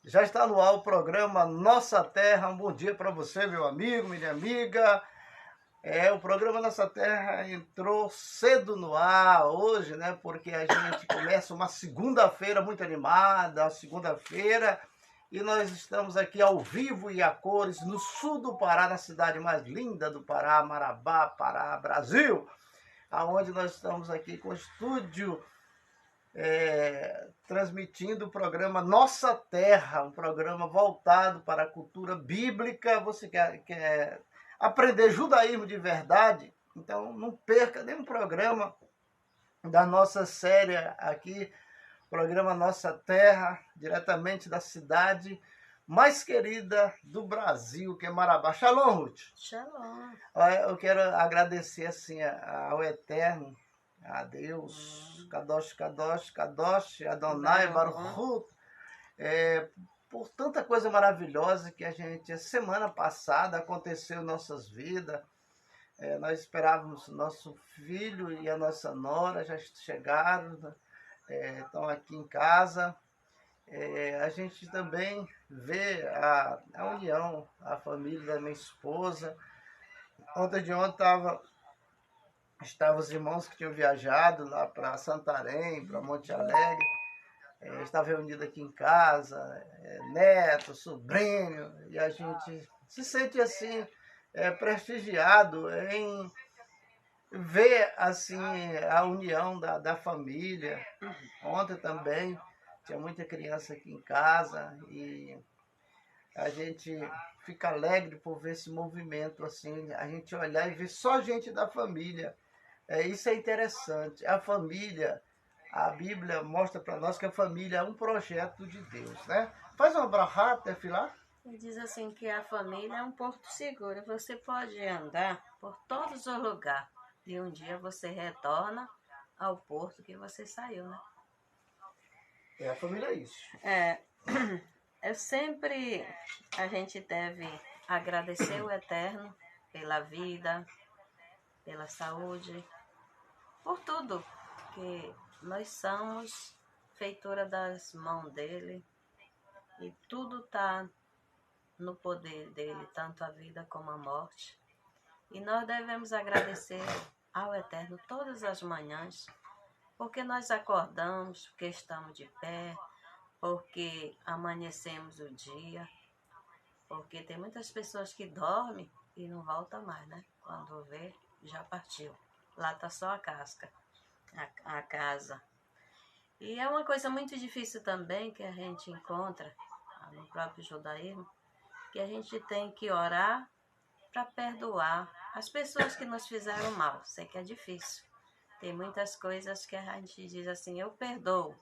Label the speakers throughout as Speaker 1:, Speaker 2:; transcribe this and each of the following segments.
Speaker 1: Já está no ar o programa Nossa Terra. Um bom dia para você, meu amigo, minha amiga. O programa Nossa Terra entrou cedo no ar hoje, né? Porque a gente começa uma segunda-feira muito animada, e nós estamos aqui ao vivo e a cores no sul do Pará, na cidade mais linda do Pará, Marabá, Pará, Brasil, aonde nós estamos aqui com o estúdio transmitindo o programa Nossa Terra, um programa voltado para a cultura bíblica. Você quer aprender judaísmo de verdade? Então não perca nenhum programa da nossa série aqui, programa Nossa Terra, diretamente da cidade mais querida do Brasil, que é Marabá. Shalom, Ruth.
Speaker 2: Shalom.
Speaker 1: Eu quero agradecer assim ao Eterno, a Deus, Kadosh, Kadosh, Kadosh, Adonai, Baruch, por tanta coisa maravilhosa que a gente, semana passada, aconteceu em nossas vidas. Nós esperávamos nosso filho e a nossa nora, já chegaram, estão aqui em casa. A gente também vê a união, a família da minha esposa. Ontem de ontem estavam os irmãos que tinham viajado lá para Santarém, para Monte Alegre, estavam reunidos aqui em casa, neto, sobrinho, e a gente se sente assim, prestigiado em ver assim a união da família. Ontem também tinha muita criança aqui em casa e a gente fica alegre por ver esse movimento assim, a gente olhar e ver só gente da família. Isso é interessante. A família, a Bíblia mostra para nós que a família é um projeto de Deus, né? Faz uma brahá, Tefilá.
Speaker 2: Ele diz assim que a família é um porto seguro. Você pode andar por todos os lugares e um dia você retorna ao porto que você saiu, né?
Speaker 1: A família é isso.
Speaker 2: A gente deve agradecer o Eterno pela vida, pela saúde, por tudo, que nós somos feitura das mãos dele e tudo está no poder dele, tanto a vida como a morte. E nós devemos agradecer ao Eterno todas as manhãs, porque nós acordamos, porque estamos de pé, porque amanhecemos o dia, porque tem muitas pessoas que dormem e não voltam mais, né? Quando vê, já partiu. Lá está só a casca, a casa. E é uma coisa muito difícil também que a gente encontra no próprio judaísmo, que a gente tem que orar para perdoar as pessoas que nos fizeram mal. Sei que é difícil. Tem muitas coisas que a gente diz assim, eu perdoo,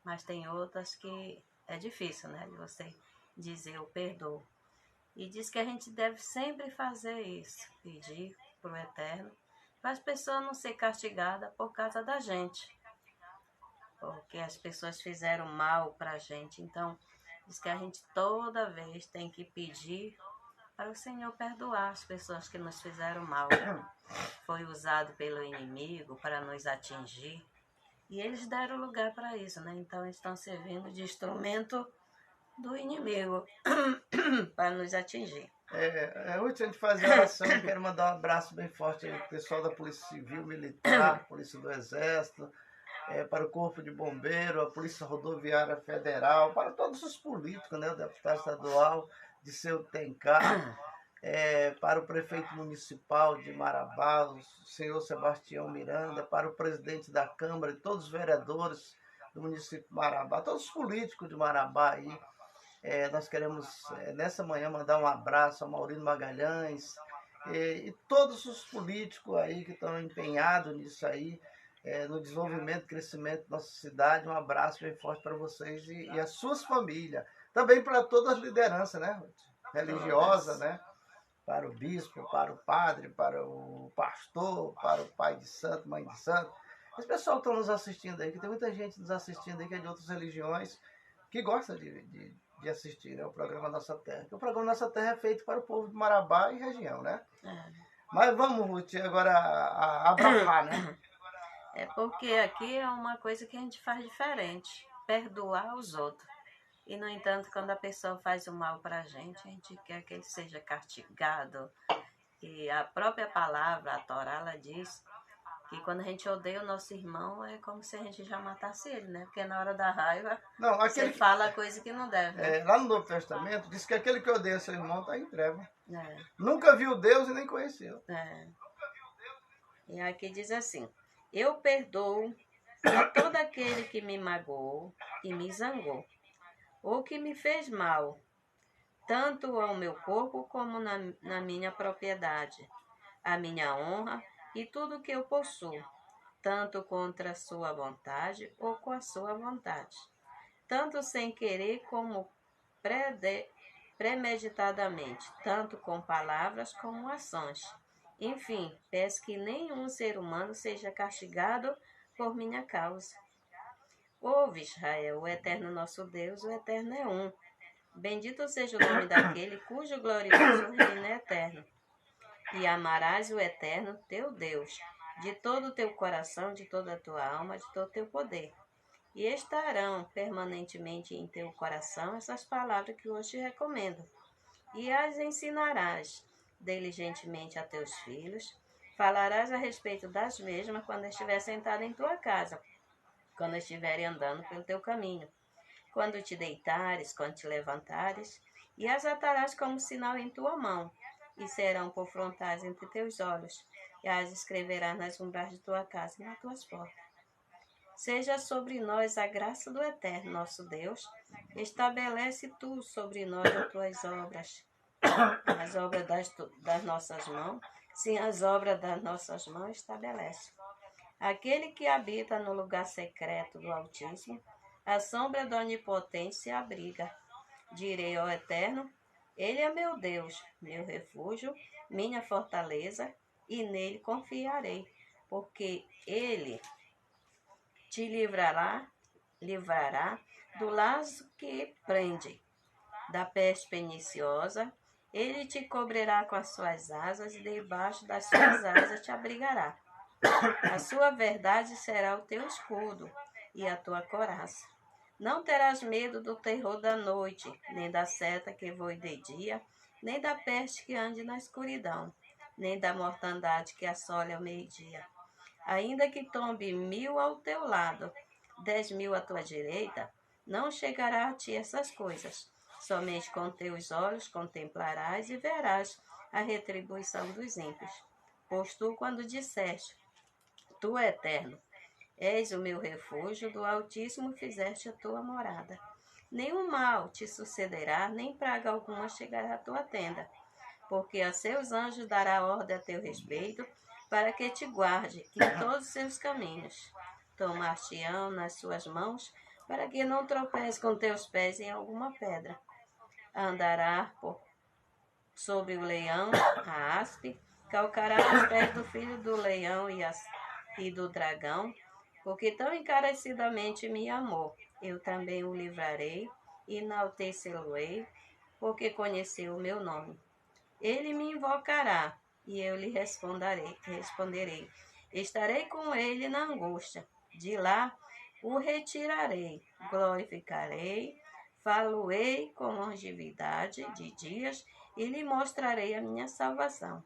Speaker 2: mas tem outras que é difícil, né? De você dizer eu perdoo. E diz que a gente deve sempre fazer isso, pedir para o Eterno, para as pessoas não serem castigadas por causa da gente, porque as pessoas fizeram mal para a gente. Então, diz que a gente toda vez tem que pedir para o Senhor perdoar as pessoas que nos fizeram mal. Foi usado pelo inimigo para nos atingir. E eles deram lugar para isso, né? Então, eles estão servindo de instrumento do inimigo para nos atingir.
Speaker 1: Antes de fazer a oração, eu quero mandar um abraço bem forte ao pessoal da Polícia Civil, Militar, Polícia do Exército, para o Corpo de Bombeiro, a Polícia Rodoviária Federal, para todos os políticos, né? O deputado estadual de Seu Tencar, para o prefeito municipal de Marabá, o senhor Sebastião Miranda, para o presidente da Câmara e todos os vereadores do município de Marabá, todos os políticos de Marabá aí. Nós queremos, nessa manhã, mandar um abraço ao Maurino Magalhães e todos os políticos aí que estão empenhados nisso aí, no desenvolvimento e crescimento da nossa cidade. Um abraço bem forte para vocês e as suas famílias. Também para todas as lideranças, né? Religiosa, né? Para o bispo, para o padre, para o pastor, para o pai de santo, mãe de santo. Esse pessoal que estão nos assistindo aí, que tem muita gente nos assistindo aí que é de outras religiões, que gosta de assistir, né, o programa Nossa Terra. Porque o programa Nossa Terra é feito para o povo de Marabá e região, né? Mas vamos, Ruth, agora abraçar, né?
Speaker 2: Porque aqui é uma coisa que a gente faz diferente, perdoar os outros. E, no entanto, quando a pessoa faz o mal para a gente quer que ele seja castigado. E a própria palavra, a Torá, ela diz que quando a gente odeia o nosso irmão, é como se a gente já matasse ele, né? Porque na hora da raiva,
Speaker 1: Não,
Speaker 2: você fala coisa que não deve, né?
Speaker 1: lá no Novo Testamento, diz que aquele que odeia seu irmão está em treva.
Speaker 2: É,
Speaker 1: Nunca viu Deus e nem conheceu.
Speaker 2: é. E aqui diz assim: eu perdoo a todo aquele que me magoou e me zangou, ou que me fez mal, tanto ao meu corpo como na minha propriedade, a minha honra e tudo que eu possuo, tanto contra a sua vontade ou com a sua vontade, tanto sem querer como premeditadamente, tanto com palavras como ações. Enfim, peço que nenhum ser humano seja castigado por minha causa. Ouve, Israel, o eterno nosso Deus, o eterno é um. Bendito seja o nome daquele cujo glorioso reino é eterno. E amarás o eterno teu Deus, de todo o teu coração, de toda a tua alma, de todo o teu poder. E estarão permanentemente em teu coração essas palavras que hoje te recomendo. E as ensinarás diligentemente a teus filhos. Falarás a respeito das mesmas quando estiver sentado em tua casa, quando estiverem andando pelo teu caminho, quando te deitares, quando te levantares, e as atarás como sinal em tua mão, e serão por frontais entre teus olhos, e as escreverás nas umbrais de tua casa e nas tuas portas. Seja sobre nós a graça do eterno nosso Deus, estabelece tu sobre nós as tuas obras, as obras das nossas mãos, sim, as obras das nossas mãos estabelece. Aquele que habita no lugar secreto do Altíssimo, a sombra do Onipotente se abriga. Direi ao Eterno, Ele é meu Deus, meu refúgio, minha fortaleza, e nele confiarei, porque Ele te livrará do laço que prende, da peste perniciosa. Ele te cobrirá com as suas asas, e debaixo das suas asas te abrigará. A sua verdade será o teu escudo e a tua coraça. Não terás medo do terror da noite, nem da seta que voe de dia, nem da peste que ande na escuridão, nem da mortandade que assole ao meio-dia. Ainda que tombe 1000 ao teu lado, 10.000 à tua direita, não chegará a ti essas coisas. Somente com teus olhos contemplarás e verás a retribuição dos ímpios. Pois tu, quando disseste, tu, Eterno, és o meu refúgio, do Altíssimo fizeste a tua morada. Nenhum mal te sucederá, nem praga alguma chegará à tua tenda, porque a seus anjos dará ordem a teu respeito, para que te guarde em todos os seus caminhos. Tomar-te-ão nas suas mãos, para que não tropece com teus pés em alguma pedra. Andará sobre o leão, a aspe, calcará os pés do filho do leão e do dragão, porque tão encarecidamente me amou. Eu também o livrarei, enaltecê-lo-ei, porque conheceu o meu nome. Ele me invocará, e eu lhe responderei. Estarei com ele na angústia. De lá o retirarei, glorificarei, falo-ei com longevidade de dias e lhe mostrarei a minha salvação.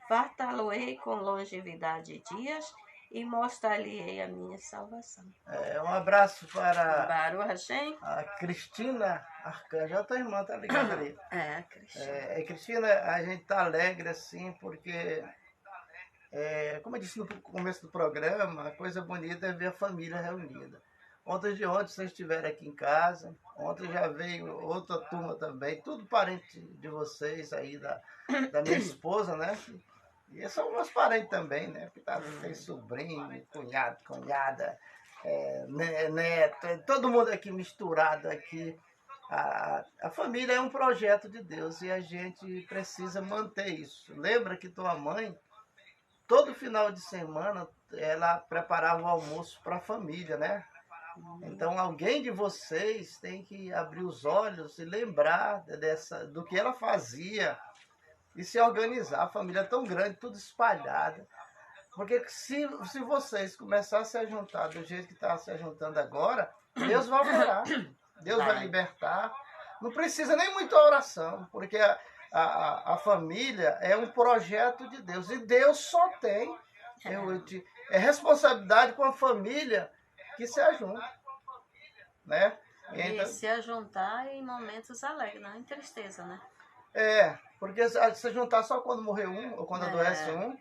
Speaker 2: Fartá-lo-ei com longevidade de dias e mostrar-lhe-ei a minha salvação.
Speaker 1: Um abraço para
Speaker 2: Baruch Hashem.
Speaker 1: a Cristina Arcanjo. A tua irmã tá ligada ali.
Speaker 2: Cristina.
Speaker 1: Cristina, a gente tá alegre assim, porque, como eu disse no começo do programa, a coisa bonita é ver a família reunida. Ontem de ontem vocês estiveram aqui em casa, ontem já veio outra turma também, tudo parente de vocês aí, da minha esposa, né? E são meus parentes também, né? Porque tem sobrinho, cunhado, cunhada, neto, todo mundo aqui misturado aqui. A família é um projeto de Deus e a gente precisa manter isso. Lembra que tua mãe, todo final de semana, ela preparava o almoço para a família, né? Então alguém de vocês tem que abrir os olhos e lembrar do que ela fazia e se organizar. A família é tão grande, tudo espalhada. Porque se vocês começarem a se juntar do jeito que está se juntando agora, Deus vai operar. Deus vai libertar. Não precisa nem muita oração, porque a família é um projeto de Deus. E Deus só tem responsabilidade com a família que se ajunta. Né?
Speaker 2: E se ajuntar em momentos alegres, não em tristeza, né?
Speaker 1: Porque se juntar só quando morrer um, ou quando adoece um,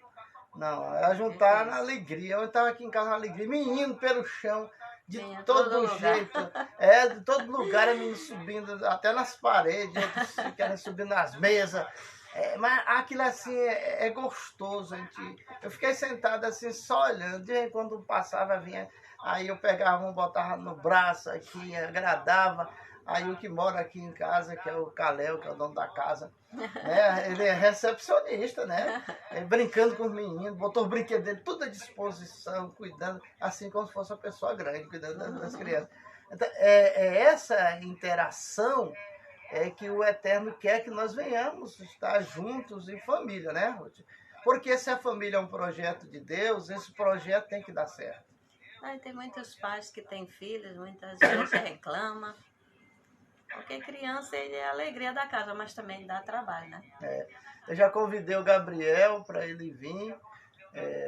Speaker 1: não, é juntar na alegria. Eu estava aqui em casa na alegria, menino pelo chão, de todo jeito. De todo lugar, menino subindo, até nas paredes, outros querem subir nas mesas. Mas aquilo assim é gostoso. Eu fiquei sentado assim, só olhando, de vez em quando passava, vinha. Aí eu pegava um, botava no braço aqui, agradava. Aí o que mora aqui em casa, que é o Calel, que é o dono da casa, né? Ele é recepcionista, né? Brincando com os meninos, botou os brinquedos dele tudo à disposição, cuidando, assim como se fosse uma pessoa grande, cuidando das crianças. Então, essa interação que o Eterno quer que nós venhamos estar juntos em família, né, Ruth? Porque se a família é um projeto de Deus, esse projeto tem que dar certo.
Speaker 2: Tem muitos pais que têm filhos, muitas vezes reclamam. Porque criança é a alegria da casa, mas também dá trabalho, né?
Speaker 1: Eu já convidei o Gabriel para ele vir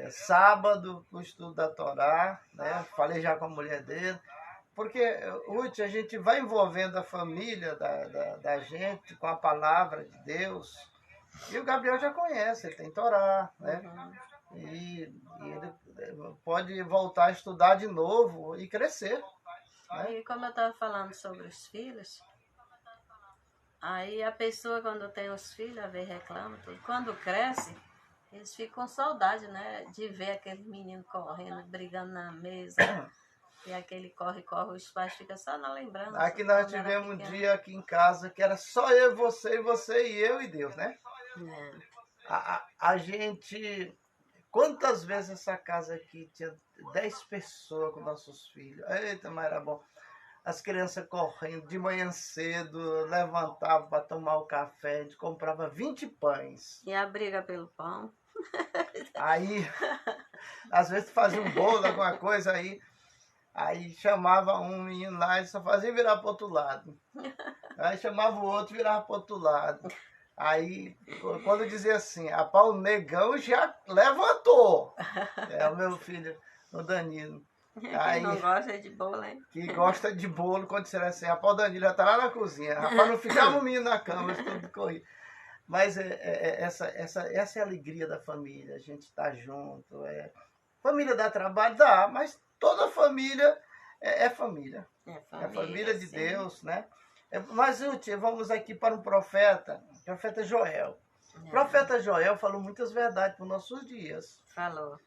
Speaker 1: sábado para o estudo da Torá, né? Falei já com a mulher dele. Porque, Ruth, a gente vai envolvendo a família da gente com a palavra de Deus. E o Gabriel já conhece, ele tem Torá, né? E ele pode voltar a estudar de novo e crescer. Né?
Speaker 2: E como eu estava falando sobre os filhos, aí a pessoa quando tem os filhos, às vezes reclama tudo. Quando cresce, eles ficam com saudade, né? De ver aquele menino correndo, brigando na mesa. E aquele corre, os pais ficam só na lembrança.
Speaker 1: Aqui nós tivemos um dia aqui em casa que era só eu, você e eu e Deus, né? A gente... Quantas vezes essa casa aqui tinha 10 pessoas com nossos filhos? Eita, mas era bom. As crianças correndo de manhã cedo, levantavam para tomar o café, a gente comprava 20 pães.
Speaker 2: E a briga pelo pão.
Speaker 1: Aí, às vezes fazia um bolo, alguma coisa aí chamava um menino lá e só fazia virar para o outro lado. Aí chamava o outro e virava para o outro lado. Aí, quando dizia assim, o negão já levantou. O meu filho, o Danilo.
Speaker 2: Aí, que não gosta de bolo, hein?
Speaker 1: Que gosta de bolo, quando disser assim, o Danilo já tá lá na cozinha. Rapaz, não ficava o menino na cama, tudo corria. Mas essa é a alegria da família, a gente tá junto. Família dá trabalho? Dá, mas toda família é família. É a família de Deus, né? Mas, Ruth, vamos aqui para um profeta Joel. O profeta Joel falou muitas verdades para os nossos dias.
Speaker 2: Falou.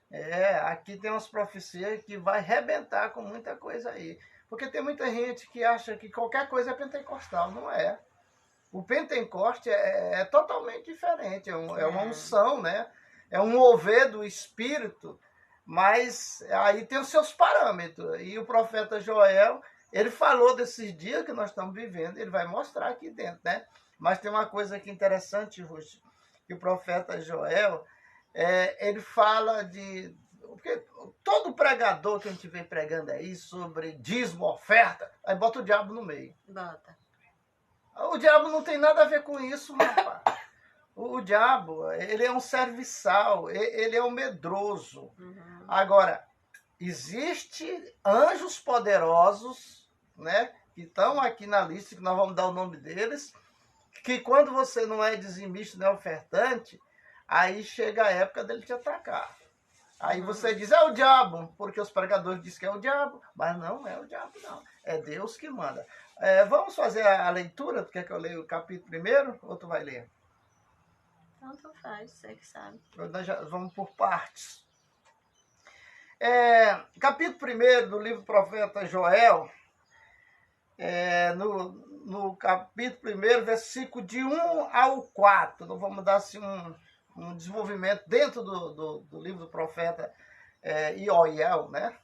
Speaker 1: Aqui tem umas profecias que vai arrebentar com muita coisa aí. Porque tem muita gente que acha que qualquer coisa é pentecostal. Não é. O Pentecoste é totalmente diferente. É uma unção, né? É um mover do Espírito. Mas aí tem os seus parâmetros. E o profeta Joel... Ele falou desses dias que nós estamos vivendo, ele vai mostrar aqui dentro, né? Mas tem uma coisa aqui interessante, Ruth, que o profeta Joel, ele fala de... Porque todo pregador que a gente vem pregando aí sobre dízimo, oferta, aí bota o diabo no meio.
Speaker 2: Bota.
Speaker 1: O diabo não tem nada a ver com isso, rapaz. O diabo, ele é um serviçal, ele é um medroso. Agora, existe anjos poderosos, né, que estão aqui na lista, que nós vamos dar o nome deles, que quando você não é dizimista, não é ofertante, aí chega a época dele te atacar. Aí você diz, é o diabo, porque os pregadores dizem que é o diabo, mas não é o diabo, não. É Deus que manda. Vamos fazer a leitura? Tu quer que eu leia o capítulo primeiro, ou tu vai ler?
Speaker 2: Tanto faz, você que sabe.
Speaker 1: Nós já vamos por partes. Capítulo 1 do livro do profeta Joel, no capítulo 1, versículo de 1 ao 4. Nós vamos dar assim, um desenvolvimento dentro do livro do profeta Ioel, né?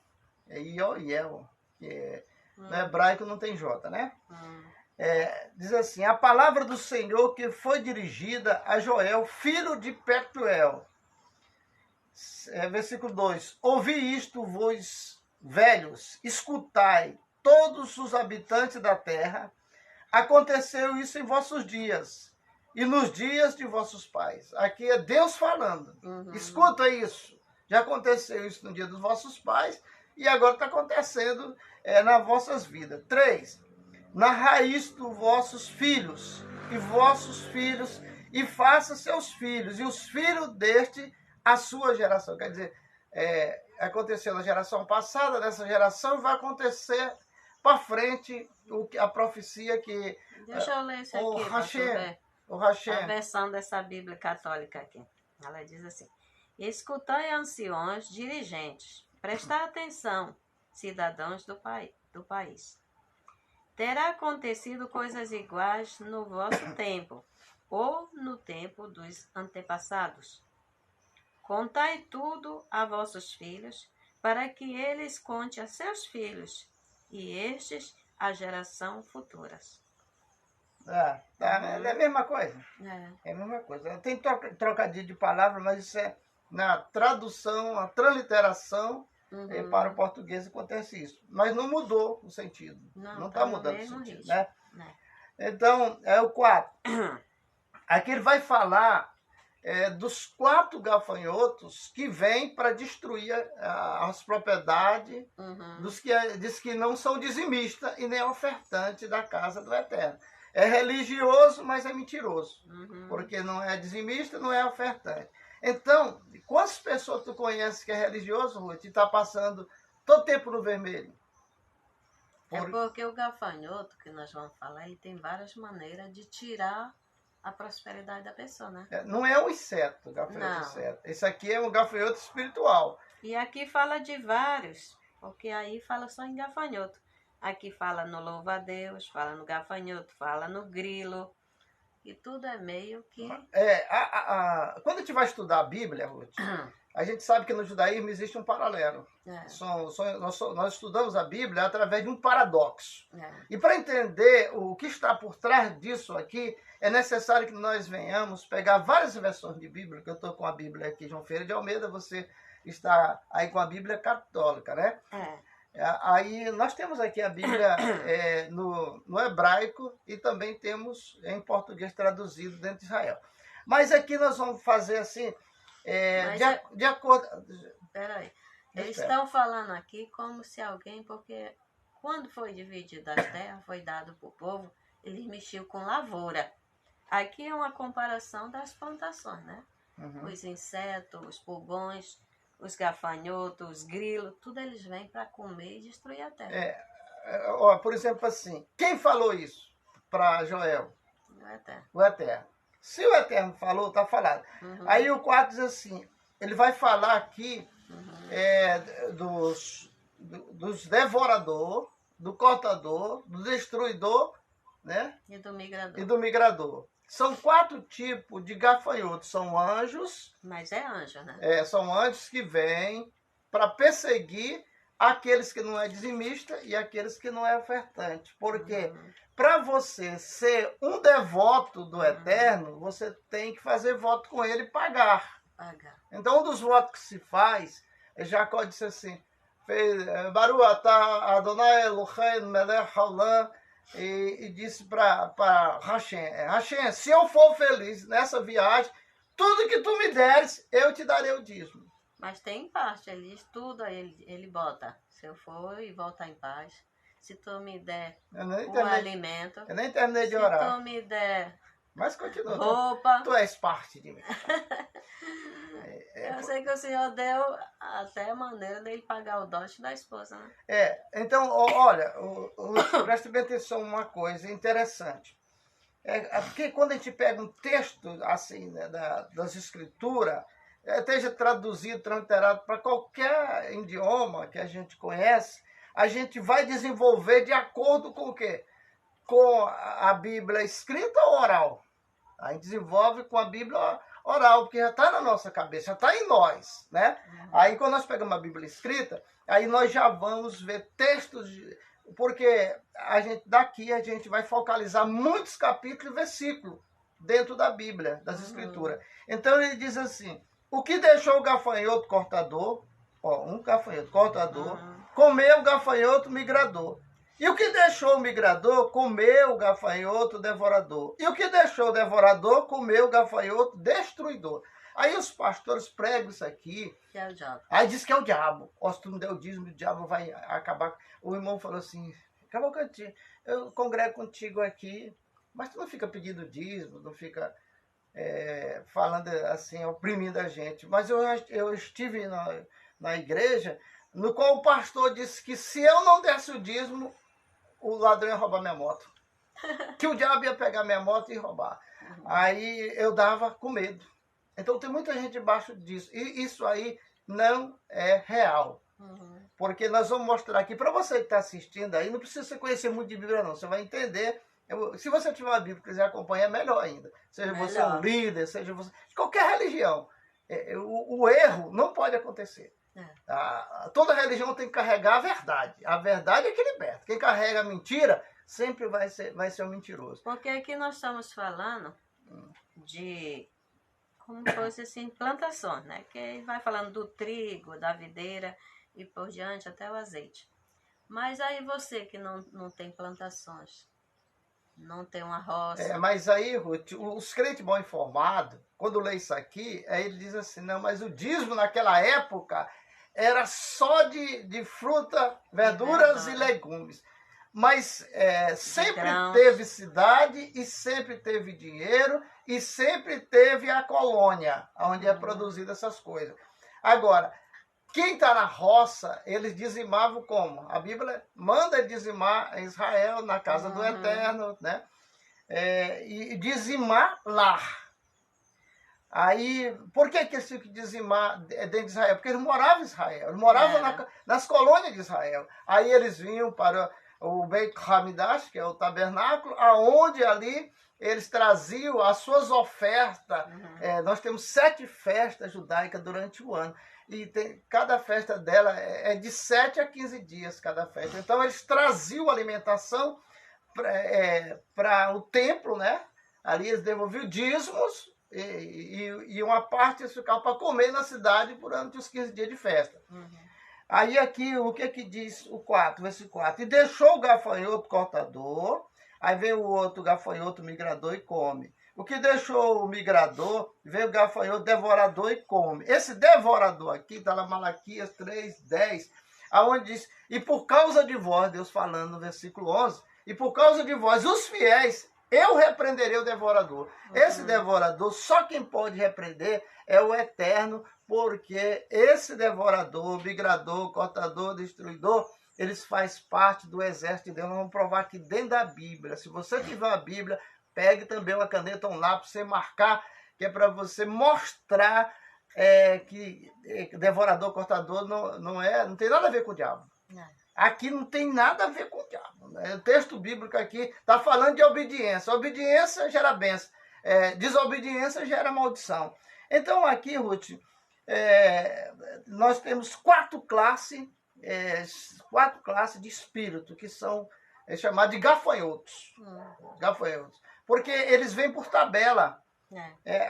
Speaker 1: Ioel, que no hebraico não tem J, né? Diz assim, a palavra do Senhor que foi dirigida a Joel, filho de Petuel. Versículo 2. Ouvi isto, vós velhos, escutai, todos os habitantes da terra, aconteceu isso em vossos dias e nos dias de vossos pais. Aqui é Deus falando. Escuta isso. Já aconteceu isso no dia dos vossos pais e agora está acontecendo nas vossas vidas. 3. Na raiz dos vossos filhos e vossos filhos, e faça seus filhos e os filhos deste a sua geração. Quer dizer, aconteceu na geração passada, nessa geração vai acontecer para frente a profecia que...
Speaker 2: Deixa eu ler isso aqui,
Speaker 1: Hashem,
Speaker 2: a versão dessa Bíblia católica aqui. Ela diz assim: escutai, anciões, dirigentes, prestai atenção, cidadãos do país. Terá acontecido coisas iguais no vosso tempo, ou no tempo dos antepassados. Contai tudo a vossos filhos, para que eles contem a seus filhos, e estes a geração futuras.
Speaker 1: É a mesma coisa. É a mesma coisa. Tem trocadilho de palavras, mas isso é na tradução, na transliteração para o português acontece isso. Mas não mudou o sentido. Não está mudando o sentido. Né? Então, é o 4. Aqui ele vai falar dos 4 gafanhotos que vêm para destruir as propriedades dos que diz que não são dizimistas e nem ofertantes da casa do Eterno. É religioso, mas é mentiroso. Porque não é dizimista, não é ofertante. Então, quantas pessoas tu conhece que é religioso, Ruth, e está passando todo tempo no vermelho?
Speaker 2: É porque o gafanhoto, que nós vamos falar, ele tem várias maneiras de tirar a prosperidade da pessoa, né?
Speaker 1: Não é um inseto, gafanhoto inseto. Esse aqui é um gafanhoto espiritual.
Speaker 2: E aqui fala de vários, porque aí fala só em gafanhoto. Aqui fala no louva-a-Deus, fala no gafanhoto, fala no grilo. E tudo é meio que...
Speaker 1: Quando a gente vai estudar a Bíblia, Ruth, a gente sabe que no judaísmo existe um paralelo. Nós estudamos a Bíblia através de um paradoxo. E para entender o que está por trás disso aqui, é necessário que nós venhamos pegar várias versões de Bíblia, que eu estou com a Bíblia aqui, João Ferreira de Almeida, você está aí com a Bíblia católica, né? Aí nós temos aqui a Bíblia no hebraico e também temos em português traduzido dentro de Israel. Mas aqui nós vamos fazer assim, de acordo...
Speaker 2: Peraí, eles estão falando aqui como se alguém, porque quando foi dividido as terras, foi dado para o povo, eles mexiam com lavoura. Aqui é uma comparação das plantações, né? Os insetos, os pulgões, os gafanhotos, os grilos, tudo eles vêm para comer e destruir a terra.
Speaker 1: Por exemplo, assim, quem falou isso para Joel? O Eterno. Se o Eterno falou, está falado. Aí o 4 diz assim, ele vai falar aqui dos devorador, do cortador, do destruidor, né?
Speaker 2: E do migrador.
Speaker 1: E do migrador. São 4 tipos de gafanhotos. São anjos.
Speaker 2: Mas é anjo, né?
Speaker 1: São anjos que vêm para perseguir aqueles que não é dizimista e aqueles que não é ofertante. Porque para você ser um devoto do Eterno, você tem que fazer voto com ele e pagar. Então, um dos votos que se faz, Jacó disse assim, Baruch atah Adonai Eloheinu melech haolam, e disse para Hashem, se eu for feliz nessa viagem, tudo que tu me deres, eu te darei o dízimo.
Speaker 2: Mas tem parte, ele estuda, ele bota, se eu for e voltar em paz, se tu me der o alimento,
Speaker 1: eu nem terminei de orar.
Speaker 2: Se tu me der
Speaker 1: mas continua,
Speaker 2: roupa,
Speaker 1: tu és parte de mim.
Speaker 2: Eu sei que o Senhor deu até a maneira dele pagar o dote da esposa, né?
Speaker 1: Então, olha, preste bem atenção uma coisa interessante. Porque quando a gente pega um texto assim, né, das escrituras, esteja traduzido, transliterado para qualquer idioma que a gente conhece, a gente vai desenvolver de acordo com o quê? Com a Bíblia escrita ou oral? A gente desenvolve com a Bíblia oral, porque já está na nossa cabeça, já está em nós, né? Aí quando nós pegamos a Bíblia escrita, aí nós já vamos ver textos, porque daqui a gente vai focalizar muitos capítulos e versículos dentro da Bíblia, das Escrituras. Então ele diz assim, o que deixou o gafanhoto cortador, um gafanhoto cortador, comeu o gafanhoto migrador, E o que deixou o migrador, comeu o gafanhoto devorador. E o que deixou o devorador, comeu o gafanhoto destruidor. Aí os pastores pregam isso aqui.
Speaker 2: Que é o diabo.
Speaker 1: Aí diz que é o diabo. Ó, se tu não der o dízimo, o diabo vai acabar. O irmão falou assim, Cavalcanti, eu congrego contigo aqui, mas tu não fica pedindo dízimo, não fica falando assim, oprimindo a gente. Mas eu estive na igreja, no qual o pastor disse que se eu não desse o dízimo, o ladrão ia roubar minha moto. Que o diabo ia pegar minha moto e roubar. Aí eu dava com medo. Então tem muita gente debaixo disso. E isso aí não é real. Porque nós vamos mostrar aqui, para você que está assistindo aí, não precisa você conhecer muito de Bíblia não, você vai entender. Se você tiver uma Bíblia e quiser acompanhar, é melhor ainda. Seja você um líder, seja você... de qualquer religião. O erro não pode acontecer. Toda religião tem que carregar a verdade. A verdade é que liberta. Quem carrega a mentira sempre vai ser um mentiroso.
Speaker 2: Porque aqui nós estamos falando de como fosse assim, plantações, né? Que vai falando do trigo, da videira e por diante até o azeite. Mas aí você que não tem plantações, não tem uma roça...
Speaker 1: Mas aí, Ruth, os crentes mal informados, quando lê isso aqui, aí ele diz assim, não, mas o dízimo naquela época era só de fruta, verduras e legumes. Mas sempre teve cidade e sempre teve dinheiro e sempre teve a colônia, onde é produzida essas coisas. Agora, quem está na roça, eles dizimavam como? A Bíblia manda dizimar Israel na casa do Eterno, né? E dizimar lá. Aí, por que eles tinham que dizimar dentro de Israel? Porque eles moravam em Israel, eles moravam nas colônias de Israel. Aí eles vinham para o Beit Hamidash, que é o tabernáculo, aonde ali eles traziam as suas ofertas. Nós temos 7 festas judaicas durante o ano. E cada festa dela é de 7 a 15 dias, cada festa. Então eles traziam alimentação para o templo, né? Ali eles devolviam dízimos e uma parte eles ficavam para comer na cidade durante os 15 dias de festa. Aí aqui, o que diz o 4, versículo 4? E deixou o gafanhoto cortador, aí vem o outro gafanhoto migrador e come. O que deixou o migrador, veio o gafanhoto devorador e come. Esse devorador aqui, está lá Malaquias 3, 10, aonde diz, e por causa de vós, Deus falando no versículo 11, e por causa de vós, os fiéis, eu repreenderei o devorador. Esse devorador, só quem pode repreender é o Eterno, porque esse devorador, migrador, cortador, destruidor, eles fazem parte do exército de Deus. Nós vamos provar aqui dentro da Bíblia. Se você tiver a Bíblia, pegue também uma caneta, um lápis, você marcar, que é para você mostrar que devorador, cortador não tem nada a ver com o diabo. Aqui não tem nada a ver com o diabo. Né? O texto bíblico aqui está falando de obediência. Obediência gera bênção. Desobediência gera maldição. Então aqui, Ruth, nós temos 4 classes de espírito, que são chamados de gafanhotos. Gafanhotos. Porque eles vêm por tabela.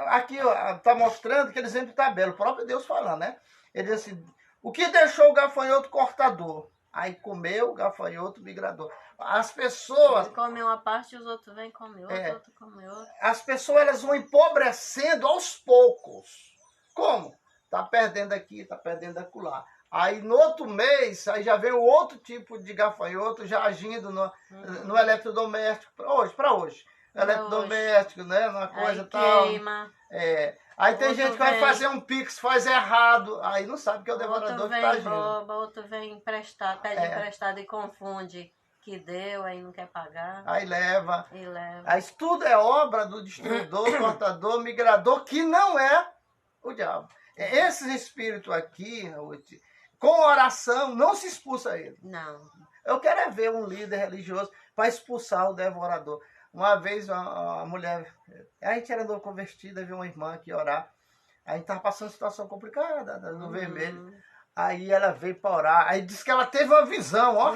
Speaker 1: Aqui está mostrando que eles vêm por tabela. O próprio Deus falando, né? Ele diz assim, o que deixou o gafanhoto cortador? Aí comeu o gafanhoto migrador. As pessoas...
Speaker 2: Ele come uma parte e os outros vêm comer outra, outro come outra.
Speaker 1: As pessoas elas vão empobrecendo aos poucos. Como? Está perdendo aqui, está perdendo acolá. Aí no outro mês, aí já vem o outro tipo de gafanhoto já agindo no eletrodoméstico. Para hoje. Eletrodoméstico, né? Uma coisa
Speaker 2: aí
Speaker 1: tal.
Speaker 2: Queima.
Speaker 1: Aí tem gente que vai fazer um pix, faz errado. Aí não sabe que é o devorador que está agindo.
Speaker 2: Rouba, outro vem emprestar, pede emprestado e confunde que deu, aí não quer pagar.
Speaker 1: Aí leva.
Speaker 2: E leva.
Speaker 1: Aí isso tudo é obra do destruidor, cortador, migrador, que não é o diabo. Esse espírito aqui, com oração, não se expulsa ele.
Speaker 2: Não.
Speaker 1: Eu quero ver um líder religioso para expulsar o devorador. Uma vez uma mulher, a gente era novo convertida, viu uma irmã aqui orar. A gente estava passando uma situação complicada no vermelho. Aí ela veio para orar. Aí disse que ela teve uma visão, ó.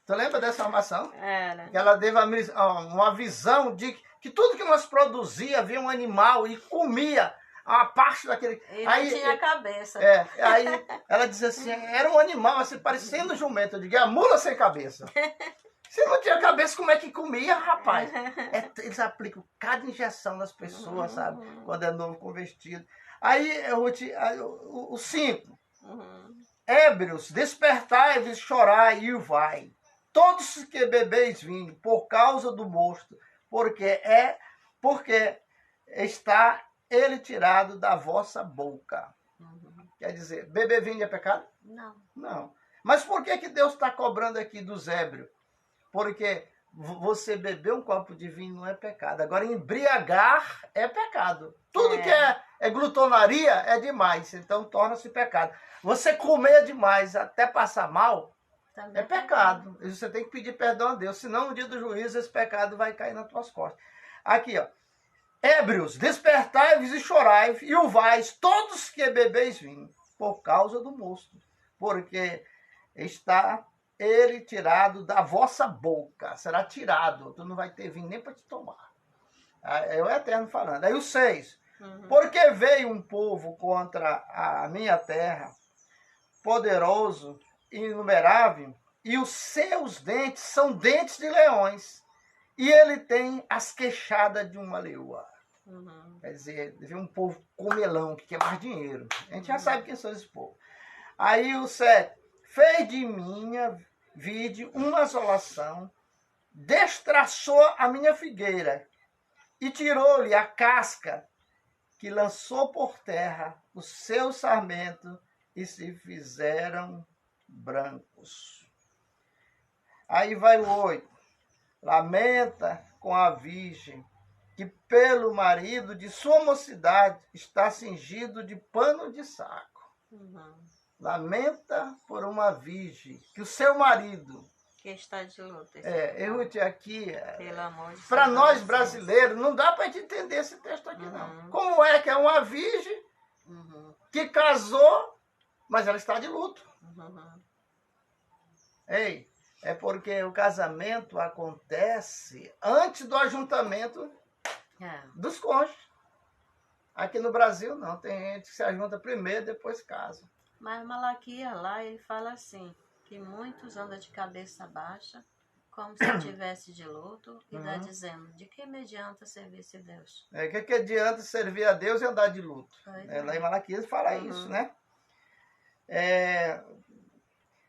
Speaker 1: Tu lembra dessa informação?
Speaker 2: Era.
Speaker 1: Que ela teve uma visão de que tudo que nós produzia, havia um animal e comia. uma parte daquele...
Speaker 2: E não tinha cabeça.
Speaker 1: Aí ela diz assim, era um animal assim, parecendo jumento. Eu digo, é a mula sem cabeça. Se não tinha cabeça, como é que comia, rapaz? Eles aplicam cada injeção nas pessoas, sabe? Quando é novo convertido. Aí, Ruth, o 5. Ébrios, despertai-vos, chorai e vai. Todos que bebeis vinho, por causa do mosto, porque está ele tirado da vossa boca. Quer dizer, beber vinho é pecado?
Speaker 2: Não.
Speaker 1: Não. Mas por que Deus está cobrando aqui dos ébrios? Porque você beber um copo de vinho não é pecado. Agora, embriagar é pecado. Tudo que é glutonaria é demais. Então, torna-se pecado. Você comer demais até passar mal também é pecado. E você tem que pedir perdão a Deus. Senão, no dia do juízo, esse pecado vai cair nas tuas costas. Aqui, ó. Ébrios, despertai-vos e chorai, e o vais, todos que bebeis vinho, por causa do mosto. Porque está... ele tirado da vossa boca, será tirado, tu não vai ter vinho nem para te tomar. É o Eterno falando. Aí o 6, porque veio um povo contra a minha terra, poderoso e inumerável, e os seus dentes são dentes de leões, e ele tem as queixadas de uma leoa. Quer dizer, veio um povo comelão, que quer mais dinheiro. A gente já sabe quem são esses povos. Aí o 7, fez de minha vide uma assolação, destraçou a minha figueira e tirou-lhe a casca, que lançou por terra os seus sarmentos e se fizeram brancos. Aí vai o 8. Lamenta com a virgem, que pelo marido de sua mocidade está cingido de pano de saco. Lamenta por uma virgem, que o seu marido...
Speaker 2: que está de luto.
Speaker 1: Ruth, aqui,
Speaker 2: para
Speaker 1: nós brasileiros, não dá para gente entender esse texto aqui, não. Como é que é uma virgem que casou, mas ela está de luto? Ei, é porque o casamento acontece antes do ajuntamento dos cônjuges. Aqui no Brasil, não. Tem gente que se ajunta primeiro, depois casa.
Speaker 2: Mas Malaquias lá, ele fala assim, que muitos andam de cabeça baixa, como se estivesse de luto, e está dizendo, de que medianta servir-se a Deus?
Speaker 1: Que adianta servir a Deus e andar de luto? Lá em Malaquias fala isso, né?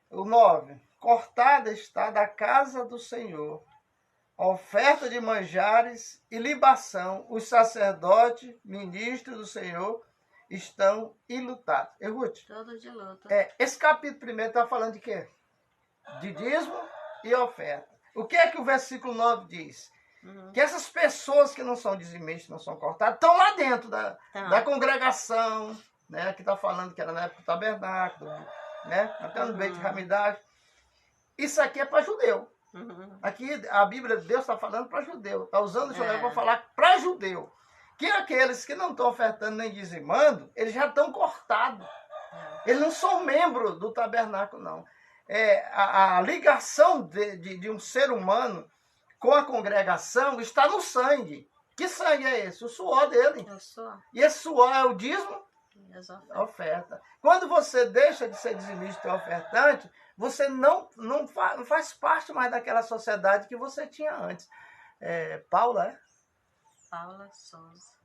Speaker 1: O 9, cortada está da casa do Senhor, oferta de manjares e libação, os sacerdotes, ministros do Senhor, estão enlutados. Ruth,
Speaker 2: todos de luto.
Speaker 1: Esse capítulo primeiro está falando de quê? De dízimo e oferta. O que é que o versículo 9 diz? Que essas pessoas que não são dizimistas, não são cortadas, estão lá dentro da congregação, né? Que está falando que era na época do tabernáculo, né? Até no Beit Hamidash. Isso aqui é para judeu. Aqui a Bíblia de Deus está falando para judeu. Está usando o judeu para falar para judeu. Que aqueles que não estão ofertando nem dizimando, eles já estão cortados. Eles não são membros do tabernáculo, não. A ligação de um ser humano com a congregação está no sangue. Que sangue é esse? O suor dele.
Speaker 2: O suor.
Speaker 1: E esse suor é o dízimo? A oferta. Quando você deixa de ser dizimista e ofertante, você não faz parte mais daquela sociedade que você tinha antes. Paula,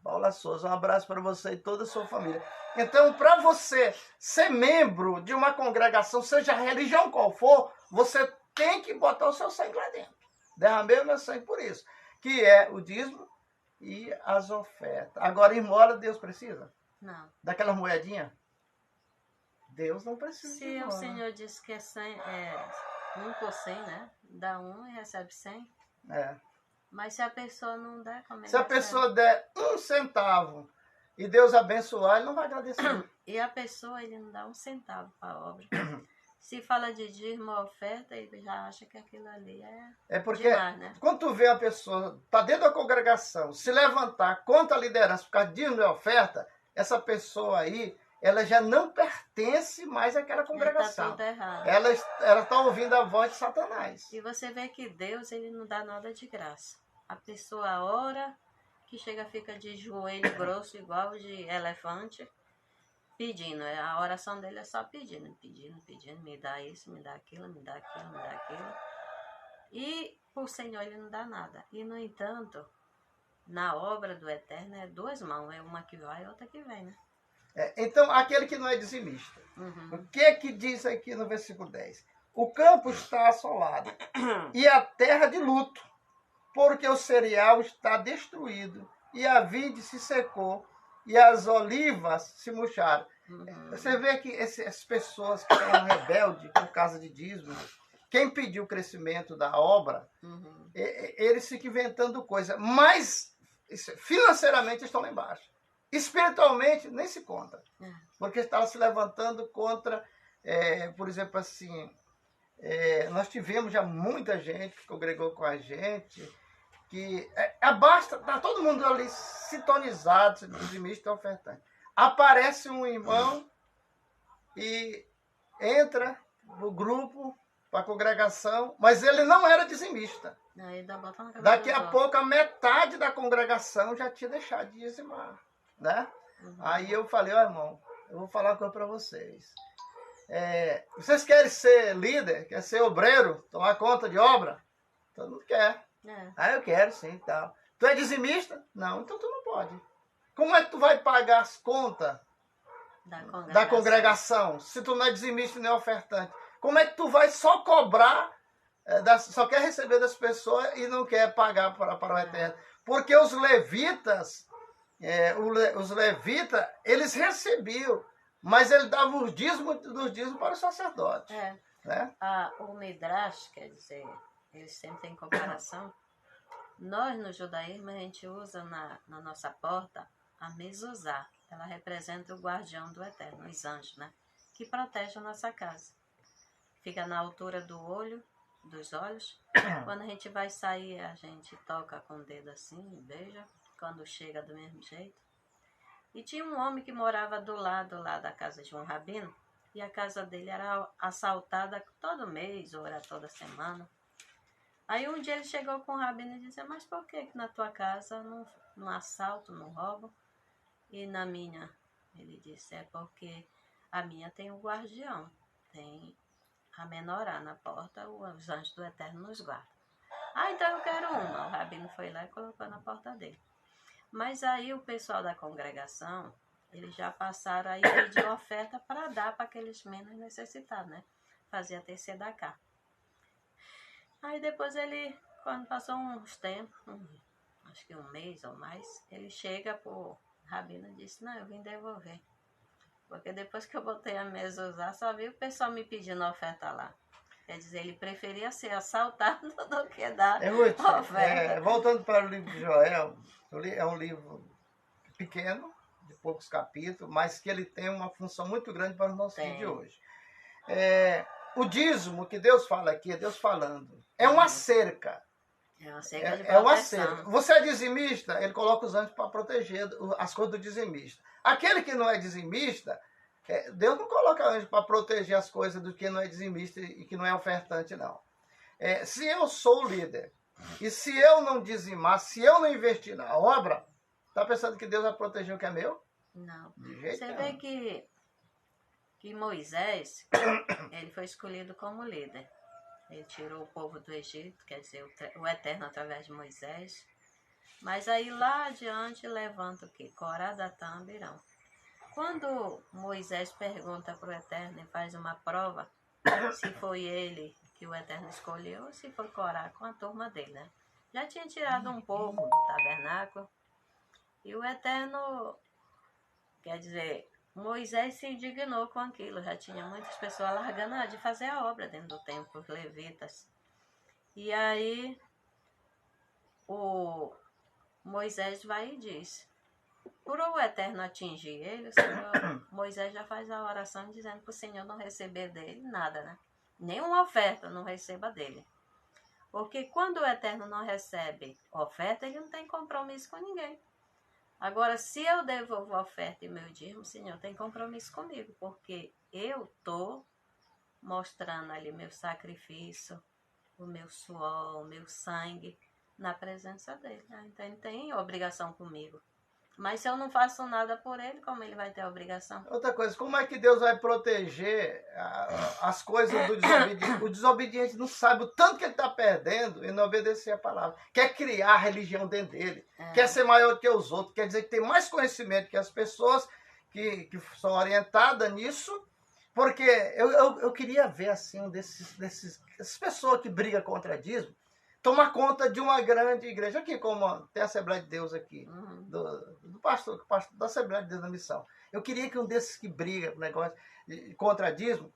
Speaker 1: Paula Souza, um abraço para você e toda a sua família. Então, para você ser membro de uma congregação, seja a religião qual for, você tem que botar o seu sangue lá dentro. Derramei o meu sangue por isso, que é o dízimo e as ofertas. Agora, esmola, Deus precisa?
Speaker 2: Não.
Speaker 1: Daquela moedinha? Deus não precisa.
Speaker 2: Se o Senhor disse que é 1 por 100, né? Dá 1 e recebe 100. Mas se a pessoa não der, como é que
Speaker 1: se a pessoa der 1 centavo e Deus abençoar, ele não vai agradecer.
Speaker 2: E a pessoa, ele não dá 1 centavo para a obra. Se fala de dízimo ou oferta, ele já acha que aquilo ali é
Speaker 1: porque
Speaker 2: demais, né?
Speaker 1: Quando tu vê a pessoa, tá dentro da congregação, se levantar contra a liderança por causa de dízimo e oferta, essa pessoa aí, ela já não pertence mais àquela congregação.
Speaker 2: Tá tudo errado.
Speaker 1: Ela está ouvindo a voz de Satanás.
Speaker 2: E você vê que Deus, ele não dá nada de graça. A pessoa ora, que chega, fica de joelho grosso, igual de elefante, pedindo. A oração dele é só pedindo, pedindo, pedindo, me dá isso, me dá aquilo, me dá aquilo, me dá aquilo. E o Senhor ele não dá nada. E, no entanto, na obra do Eterno é duas mãos, é uma que vai e outra que vem, né?
Speaker 1: Então, aquele que não é dizimista.
Speaker 2: Uhum.
Speaker 1: O que é que diz aqui no versículo 10? O campo está assolado e a terra de luto, porque o cereal está destruído e a vide se secou e as olivas se murcharam.
Speaker 2: Uhum.
Speaker 1: Você vê que essas pessoas que são rebeldes por causa de dízimo, quem pediu o crescimento da obra,
Speaker 2: Uhum.
Speaker 1: eles ficam inventando coisa, mas financeiramente estão lá embaixo. Espiritualmente nem se conta, porque está se levantando contra, por exemplo, assim, nós tivemos já muita gente que congregou com a gente, que basta, está todo mundo ali sintonizado, dizimista e ofertante. Aparece um irmão e entra no grupo, para a congregação, mas ele não era dizimista. Daqui a pouco a metade da congregação já tinha deixado de dizimar, né? Uhum. Aí eu falei, irmão, eu vou falar uma coisa para vocês. Vocês querem ser líder, quer ser obreiro, tomar conta de obra? Todo mundo quer. Eu quero sim, tal. Tu é dizimista? Não, então tu não pode. Como é que tu vai pagar as contas da congregação se tu não é dizimista nem ofertante? Como é que tu vai só cobrar, só quer receber das pessoas e não quer pagar para o Eterno? Porque os levitas, eles recebiam, mas ele dava os dízimos para o sacerdote. Né?
Speaker 2: O Midrash, quer dizer, eles sempre têm comparação. Nós, no judaísmo, a gente usa na nossa porta a mezuzá. Ela representa o guardião do Eterno, os anjos, né? Que protege a nossa casa. Fica na altura do olho, dos olhos. Quando a gente vai sair, a gente toca com o dedo assim, beija. Quando chega, do mesmo jeito. E tinha um homem que morava do lado lá da casa de um rabino. E a casa dele era assaltada todo mês, ou era toda semana. Aí um dia ele chegou com o rabino e disse, mas por que na tua casa não assalto, não roubo? E na minha, ele disse, é porque a minha tem um guardião, tem a menorá na porta, os anjos do Eterno nos guardam. Então eu quero uma. O rabino foi lá e colocou na porta dele. Mas aí o pessoal da congregação, eles já passaram aí pedir oferta para dar para aqueles menos necessitados, né? Fazia TCDK. Aí depois ele, quando passou uns tempos, acho que um mês ou mais, ele chega pro rabino e disse, não, eu vim devolver. Porque depois que eu botei a mesa usar, só vi o pessoal me pedindo oferta lá. Quer dizer, ele preferia ser assaltado do que dar oferta.
Speaker 1: Voltando para o livro de Joel, é um livro pequeno, de poucos capítulos, mas que ele tem uma função muito grande para os nossos dias de hoje. O dízimo que Deus fala aqui, é Deus falando, é uma cerca.
Speaker 2: É uma cerca de proteção.
Speaker 1: Uma cerca. Você é dizimista, ele coloca os anjos para proteger as coisas do dizimista. Aquele que não é dizimista, Deus não coloca anjo para proteger as coisas do que não é dizimista e que não é ofertante, não. Se eu sou o líder, e se eu não dizimar, se eu não investir na obra, tá pensando que Deus vai proteger o que é meu?
Speaker 2: Não.
Speaker 1: De jeito
Speaker 2: Você
Speaker 1: nenhum.
Speaker 2: vê que Moisés, ele foi escolhido como líder. Ele tirou o povo do Egito, quer dizer, o Eterno através de Moisés. Mas aí lá adiante levanta o quê? Corá, Datã, Abirão. Quando Moisés pergunta para o Eterno e faz uma prova, se foi ele que o Eterno escolheu ou se foi Corá com a turma dele, né? Já tinha tirado um povo do tabernáculo e o Eterno, quer dizer, Moisés se indignou com aquilo. Já tinha muitas pessoas largando de fazer a obra dentro do templo, os levitas. E aí o Moisés vai e diz, por o Eterno atingir ele, o Senhor, Moisés já faz a oração dizendo para o Senhor não receber dele nada, né? Nenhuma oferta não receba dele. Porque quando o Eterno não recebe oferta, ele não tem compromisso com ninguém. Agora, se eu devolvo a oferta e meu dízimo, o Senhor tem compromisso comigo, porque eu estou mostrando ali meu sacrifício, o meu suor, o meu sangue, na presença dele. Então ele tem obrigação comigo. Mas se eu não faço nada por ele, como ele vai ter obrigação?
Speaker 1: Outra coisa, como é que Deus vai proteger as coisas do desobediente? O desobediente não sabe o tanto que ele está perdendo e não obedecer a palavra. Quer criar religião dentro dele. Quer ser maior que os outros. Quer dizer que tem mais conhecimento que as pessoas que são orientadas nisso. Porque eu queria ver assim, dessas pessoas que brigam contra dízimo tomar conta de uma grande igreja. Aqui, como tem a Assembleia de Deus aqui, do pastor da Assembleia de Deus da Missão. Eu queria que um desses que briga com negócio contra dízimo,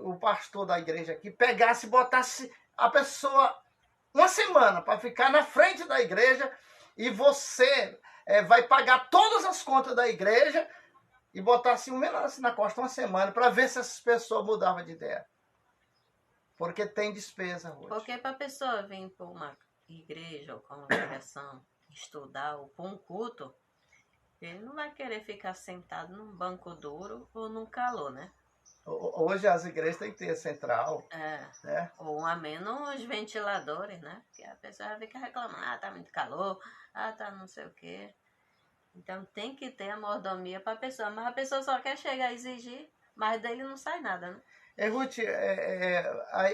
Speaker 1: o pastor da igreja aqui, pegasse e botasse a pessoa uma semana para ficar na frente da igreja e você vai pagar todas as contas da igreja e botasse um melancia na costa uma semana para ver se essas pessoas mudavam de ideia. Porque tem despesa, Ruth.
Speaker 2: Porque para a pessoa vir para uma igreja ou congregação, estudar ou para um culto, ele não vai querer ficar sentado num banco duro ou num calor, né?
Speaker 1: Hoje as igrejas têm que ter central. Né?
Speaker 2: Ou a menos ventiladores, né? Porque a pessoa fica reclamando, tá muito calor, tá não sei o quê. Então tem que ter a mordomia para a pessoa. Mas a pessoa só quer chegar a exigir, mas dele não sai nada, né?
Speaker 1: Ruth,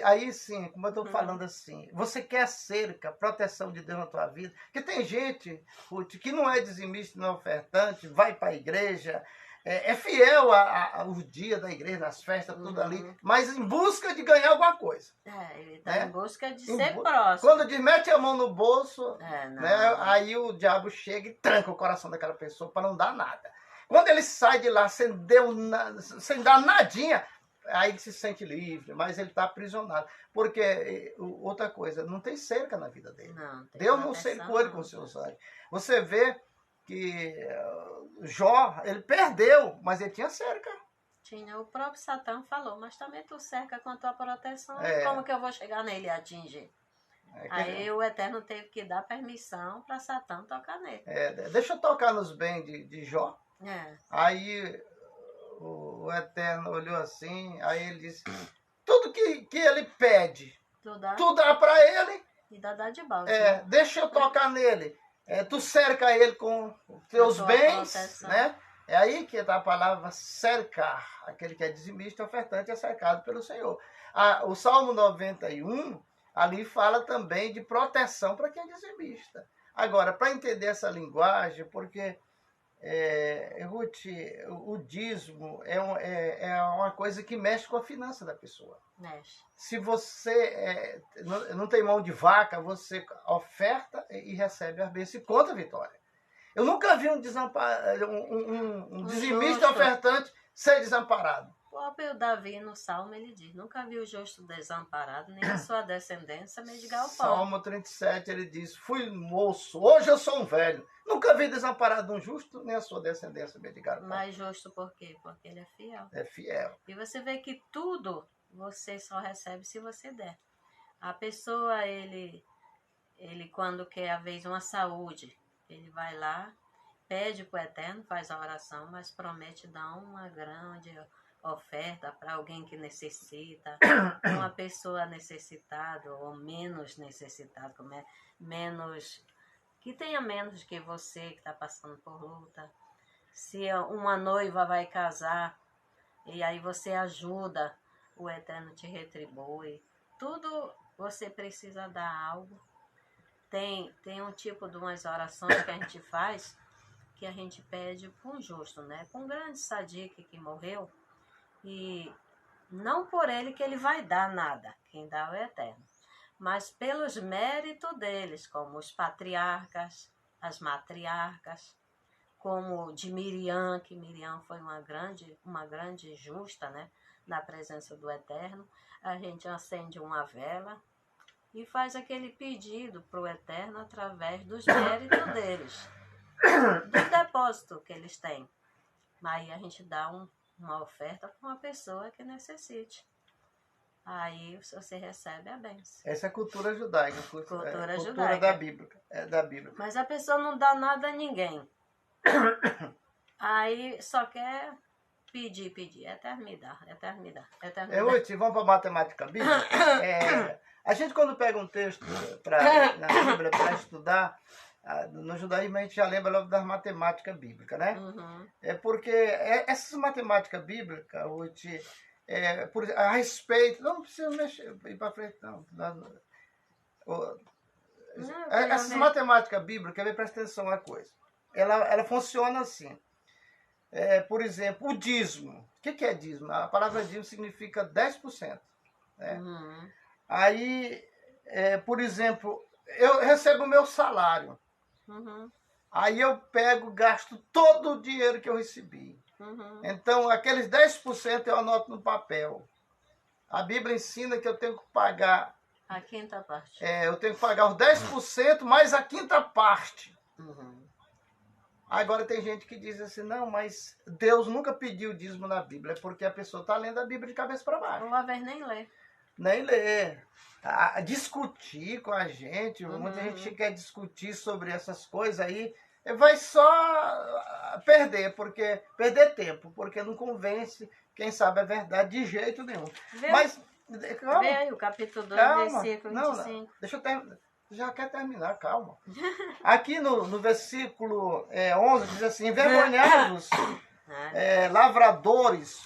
Speaker 1: aí sim, como eu estou falando assim, você quer cerca, proteção de Deus na tua vida? Porque tem gente, Ruth, que não é dizimista, não é ofertante, vai para a igreja, é fiel ao dia da igreja, nas festas, tudo ali, mas em busca de ganhar alguma coisa.
Speaker 2: Ele está em busca de ser próximo.
Speaker 1: Quando diz, mete a mão no bolso, né, aí o diabo chega e tranca o coração daquela pessoa para não dar nada. Quando ele sai de lá sem dar nadinha, aí se sente livre, mas ele está aprisionado. Porque, outra coisa, não tem cerca na vida dele. Deus não cercou ele com seus anjos. Você vê que Jó, ele perdeu, mas ele tinha cerca.
Speaker 2: Tinha, o próprio Satã falou, mas também tu cerca com a tua proteção, como que eu vou chegar nele e atingir? Aí o Eterno teve que dar permissão para Satã tocar nele.
Speaker 1: Deixa eu tocar nos bens de Jó. Aí o Eterno olhou assim, aí ele disse, tudo que ele pede, tu dá para ele.
Speaker 2: E dá de balde.
Speaker 1: Deixa eu tocar nele. Tu cerca ele com teus bens, proteção. Né? É aí que está a palavra cercar. Aquele que é dizimista e ofertante é cercado pelo Senhor. O Salmo 91, ali fala também de proteção para quem é dizimista. Agora, para entender essa linguagem, porque Ruth, o dízimo é uma coisa que mexe com a finança da pessoa.
Speaker 2: Mexe.
Speaker 1: Se você não tem mão de vaca, você oferta e recebe a bênção e conta a vitória. Eu nunca vi um dizimista ofertante ser desamparado.
Speaker 2: O próprio Davi no Salmo ele diz, nunca vi o justo desamparado, nem a sua descendência mendigar o pão.
Speaker 1: Salmo 37 ele diz, fui moço, hoje eu sou um velho. Nunca vi desamparado um justo, nem a sua descendência mendigar o pão.
Speaker 2: Mas justo por quê? Porque ele é fiel.
Speaker 1: É fiel.
Speaker 2: E você vê que tudo você só recebe se você der. A pessoa, ele quando quer a vez uma saúde, ele vai lá, pede para o Eterno, faz a oração, mas promete dar uma grande oferta para alguém que necessita, uma pessoa necessitada ou menos necessitada, que tenha menos que você que está passando por luta. Se uma noiva vai casar e aí você ajuda, o Eterno te retribui. Tudo você precisa dar algo. Tem um tipo de umas orações que a gente faz, que a gente pede para um justo, né? Para um grande sadique que morreu, e não por ele que ele vai dar nada, quem dá é o Eterno, mas pelos méritos deles, como os patriarcas, as matriarcas, como de Miriam, que Miriam foi uma grande justa, né? Na presença do Eterno. A gente acende uma vela e faz aquele pedido para o Eterno através dos méritos deles, do depósito que eles têm. Aí a gente dá uma oferta para uma pessoa que necessite. Aí você recebe a bênção.
Speaker 1: Essa é a cultura judaica.
Speaker 2: Cultura
Speaker 1: judaica. Da Bíblia.
Speaker 2: Mas a pessoa não dá nada a ninguém. Aí só quer pedir. Eterno me dá.
Speaker 1: Vamos para a matemática bíblica. A gente, quando pega um texto na Bíblia para estudar, no judaísmo a gente já lembra logo das matemáticas bíblicas, né?
Speaker 2: Uhum.
Speaker 1: É porque essas matemáticas bíblicas, a respeito, não precisa mexer, ir para frente, não. Essas matemáticas bíblicas, presta atenção na coisa. Ela funciona assim. Por exemplo, o dízimo. O que é dízimo? A palavra dízimo significa 10%. Né?
Speaker 2: Uhum.
Speaker 1: Aí, por exemplo, eu recebo o meu salário.
Speaker 2: Uhum.
Speaker 1: Aí eu pego, gasto todo o dinheiro que eu recebi.
Speaker 2: Uhum.
Speaker 1: Então, aqueles 10% eu anoto no papel. A Bíblia ensina que eu tenho que pagar...
Speaker 2: A quinta parte.
Speaker 1: eu tenho que pagar os 10% mais a quinta parte.
Speaker 2: Uhum.
Speaker 1: Agora tem gente que diz assim, não, mas Deus nunca pediu dízimo na Bíblia, é porque a pessoa está lendo a Bíblia de cabeça para baixo.
Speaker 2: Uma vez nem lê.
Speaker 1: Nem lê. Discutir com a gente, muita
Speaker 2: Uhum.
Speaker 1: gente quer discutir sobre essas coisas aí, vai só perder tempo, porque não convence quem sabe a verdade de jeito nenhum. Mas, calma.
Speaker 2: Vê aí o capítulo 2, versículo 25.
Speaker 1: Não, deixa eu terminar. Já quer terminar, calma. Aqui no versículo 11 diz assim, envergonhados, lavradores,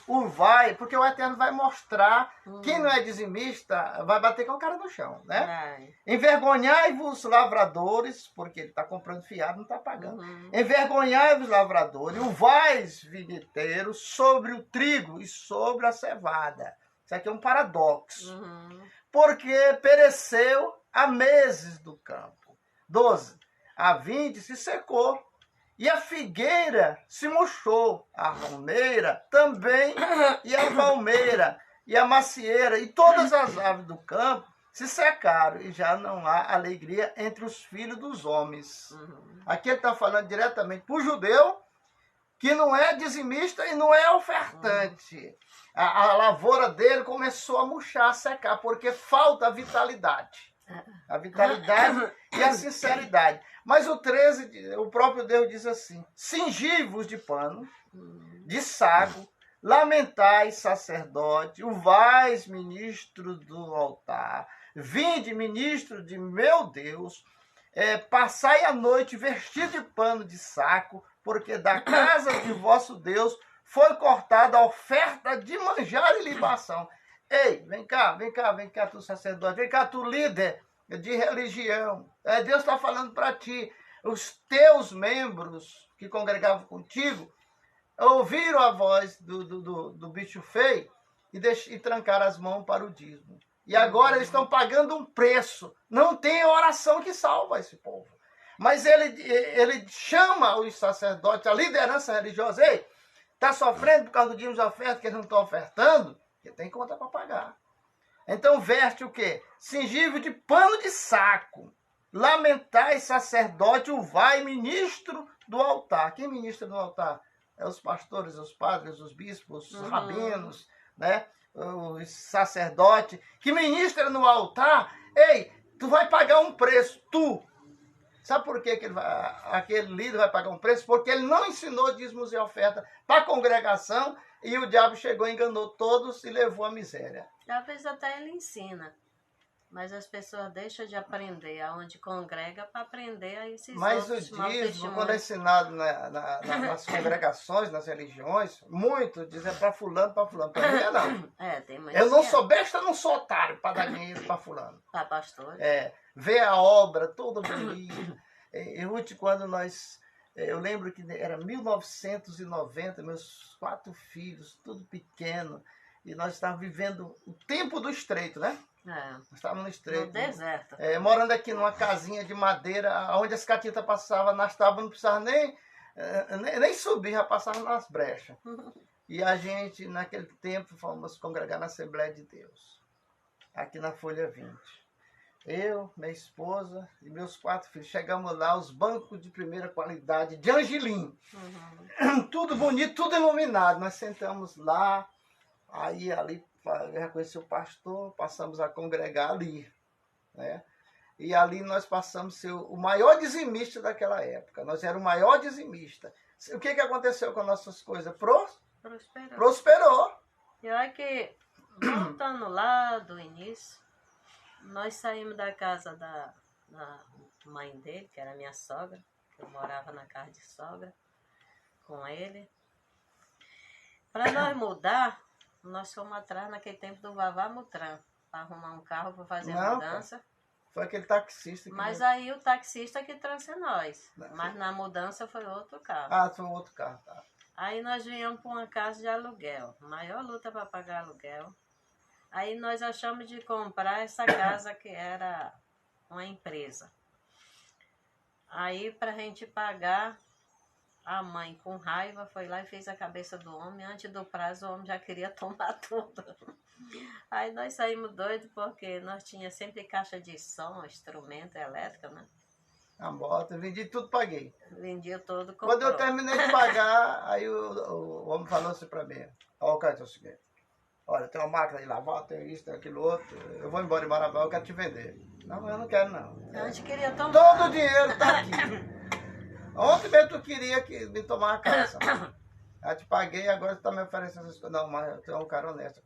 Speaker 1: porque o Eterno vai mostrar, quem não é dizimista vai bater com o cara no chão, né? Envergonhai-vos, lavradores, porque ele está comprando fiado, não está pagando. Envergonhai-vos, lavradores, uvais vinheteiros sobre o trigo e sobre a cevada. Isso aqui é um paradoxo. Porque pereceu há meses do campo. 12. A vinde se secou e a figueira se murchou. A romeira também e a palmeira e a macieira e todas as aves do campo se secaram e já não há alegria entre os filhos dos homens. Aqui ele está falando diretamente para o judeu que não é dizimista e não é ofertante. A lavoura dele começou a murchar, a secar, porque falta a vitalidade. A vitalidade e a sinceridade. Mas o 13, o próprio Deus diz assim, cingi-vos de pano, de saco, lamentai, sacerdote, uvais, ministro do altar, vinde, ministro de meu Deus, passai a noite vestido de pano de saco, porque da casa de vosso Deus foi cortada a oferta de manjar e libação. Ei, vem cá, tu sacerdote, vem cá, tu líder de religião. Deus está falando para ti, os teus membros que congregavam contigo, ouviram a voz do bicho feio e trancaram as mãos para o dízimo. E agora eles estão pagando um preço. Não tem oração que salva esse povo. Mas ele chama os sacerdotes, a liderança religiosa, ei, está sofrendo por causa do dízimo de oferta que eles não estão ofertando? Porque tem conta para pagar. Então veste o quê? Cingível de pano de saco. Lamentai, sacerdote, uvai, ministro do altar. Quem ministra do altar? Os pastores, os padres, os bispos, os rabinos, né? Os sacerdotes. Que ministra no altar. Ei, tu vai pagar um preço, tu. Sabe por que aquele líder vai pagar um preço? Porque ele não ensinou dízimos e oferta para a congregação e o diabo chegou, enganou todos e levou à miséria.
Speaker 2: Às vezes até ele ensina, mas as pessoas deixam de aprender aonde congrega para aprender a esses
Speaker 1: mas
Speaker 2: outros.
Speaker 1: Mas o dízimo, quando é ensinado nas congregações, nas religiões, muito dizem para fulano, para mim não.
Speaker 2: Tem
Speaker 1: eu não sou besta, não sou otário para dar dinheiro para fulano.
Speaker 2: Para pastor.
Speaker 1: Ver a obra toda bonita. Ruth, quando eu lembro que era 1990, meus 4 filhos, tudo pequeno, e nós estávamos vivendo o tempo do estreito, né? Nós estávamos no estreito.
Speaker 2: No deserto.
Speaker 1: Morando aqui numa casinha de madeira, onde as catitas passavam nas tábuas, não precisava nem subir, já passava nas brechas. E a gente, naquele tempo, fomos congregar na Assembleia de Deus, aqui na Folha 20. Eu, minha esposa e meus 4 filhos. Chegamos lá, os bancos de primeira qualidade, de Angelim. Tudo bonito, tudo iluminado. Nós sentamos lá, aí ali, já conheci o pastor, passamos a congregar ali. Né? E ali nós passamos a ser o maior dizimista daquela época. Nós éramos o maior dizimista. O que aconteceu com as nossas coisas? Prosperou.
Speaker 2: E olha que, voltando lá do início, nós saímos da casa da mãe dele, que era minha sogra, que eu morava na casa de sogra com ele. Para nós mudar, nós fomos atrás naquele tempo do Vavá Mutran, para arrumar um carro para fazer a mudança.
Speaker 1: Foi aquele taxista que...
Speaker 2: Mas aí o taxista que trouxe nós. Mas na mudança foi outro carro.
Speaker 1: Ah, foi outro carro, tá.
Speaker 2: Aí nós viemos para uma casa de aluguel. Maior luta para pagar aluguel. Aí nós achamos de comprar essa casa que era uma empresa. Aí para a gente pagar, a mãe com raiva foi lá e fez a cabeça do homem. Antes do prazo o homem já queria tomar tudo. Aí nós saímos doidos porque nós tínhamos sempre caixa de som, instrumento elétrico, né?
Speaker 1: A moto, vendi tudo, paguei.
Speaker 2: Vendia todo, comprou.
Speaker 1: Quando eu terminei de pagar, aí o homem falou assim pra mim: ó, cara, é o seguinte, olha, tem uma máquina de lavar, tem isso, tem aquilo outro, eu vou embora em Marabá, eu quero te vender. Não, eu não quero não.
Speaker 2: A gente queria tomar.
Speaker 1: Todo o dinheiro tá aqui. Ontem mesmo tu queria me tomar a casa. Eu te paguei, agora tu tá me oferecendo essas coisas. Não, mas tu é um cara honesto,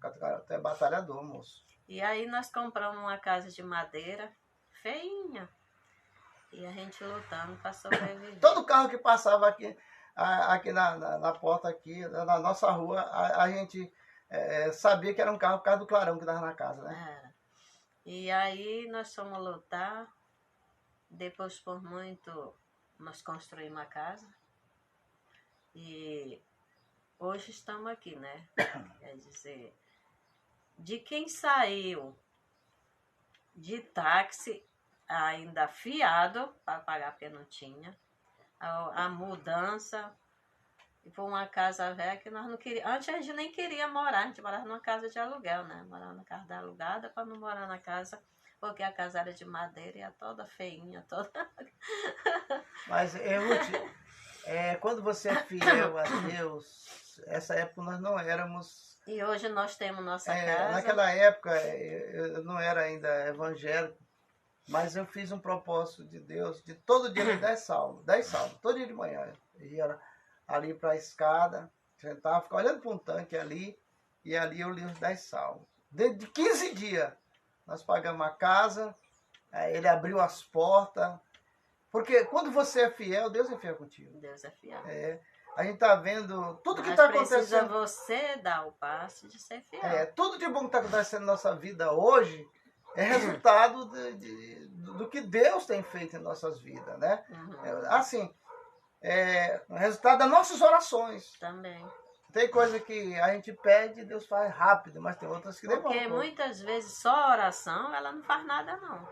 Speaker 1: tu é batalhador, moço.
Speaker 2: E aí nós compramos uma casa de madeira, feinha. E a gente lutando para sobreviver.
Speaker 1: Todo carro que passava aqui na porta, aqui, na nossa rua, a gente sabia que era um carro por causa do clarão que dava na casa, né?
Speaker 2: Era. E aí nós fomos lutar. Depois, por muito, nós construímos uma casa. E hoje estamos aqui, né? Quer dizer, de quem saiu de táxi, ainda fiado, para pagar porque não tinha, a mudança, e por uma casa velha que nós não queríamos. Antes a gente nem queria morar, a gente morava numa casa de aluguel, né? Morava na casa da alugada para não morar na casa, porque a casa era de madeira e é toda feinha, toda.
Speaker 1: Mas, Ruth, quando você é fiel a Deus, essa época nós não éramos.
Speaker 2: E hoje nós temos nossa casa.
Speaker 1: Naquela época eu não era ainda evangélico. Mas eu fiz um propósito de Deus, de todo dia ler 10 salmos, todo dia de manhã. Eu ia ali para a escada, sentava, ficava olhando para um tanque ali, e ali eu li os 10 salmos. Dentro de 15 dias, nós pagamos a casa, ele abriu as portas, porque quando você é fiel, Deus é fiel contigo.
Speaker 2: Deus é fiel.
Speaker 1: A gente está vendo tudo que está acontecendo.
Speaker 2: Precisa você dar o passo de ser fiel.
Speaker 1: Tudo de bom que está acontecendo na nossa vida hoje, é resultado do que Deus tem feito em nossas vidas, né?
Speaker 2: Uhum.
Speaker 1: Assim, resultado das nossas orações.
Speaker 2: Também.
Speaker 1: Tem coisa que a gente pede e Deus faz rápido, mas tem outras que demoram.
Speaker 2: Porque muitas vezes só oração, ela não faz nada não.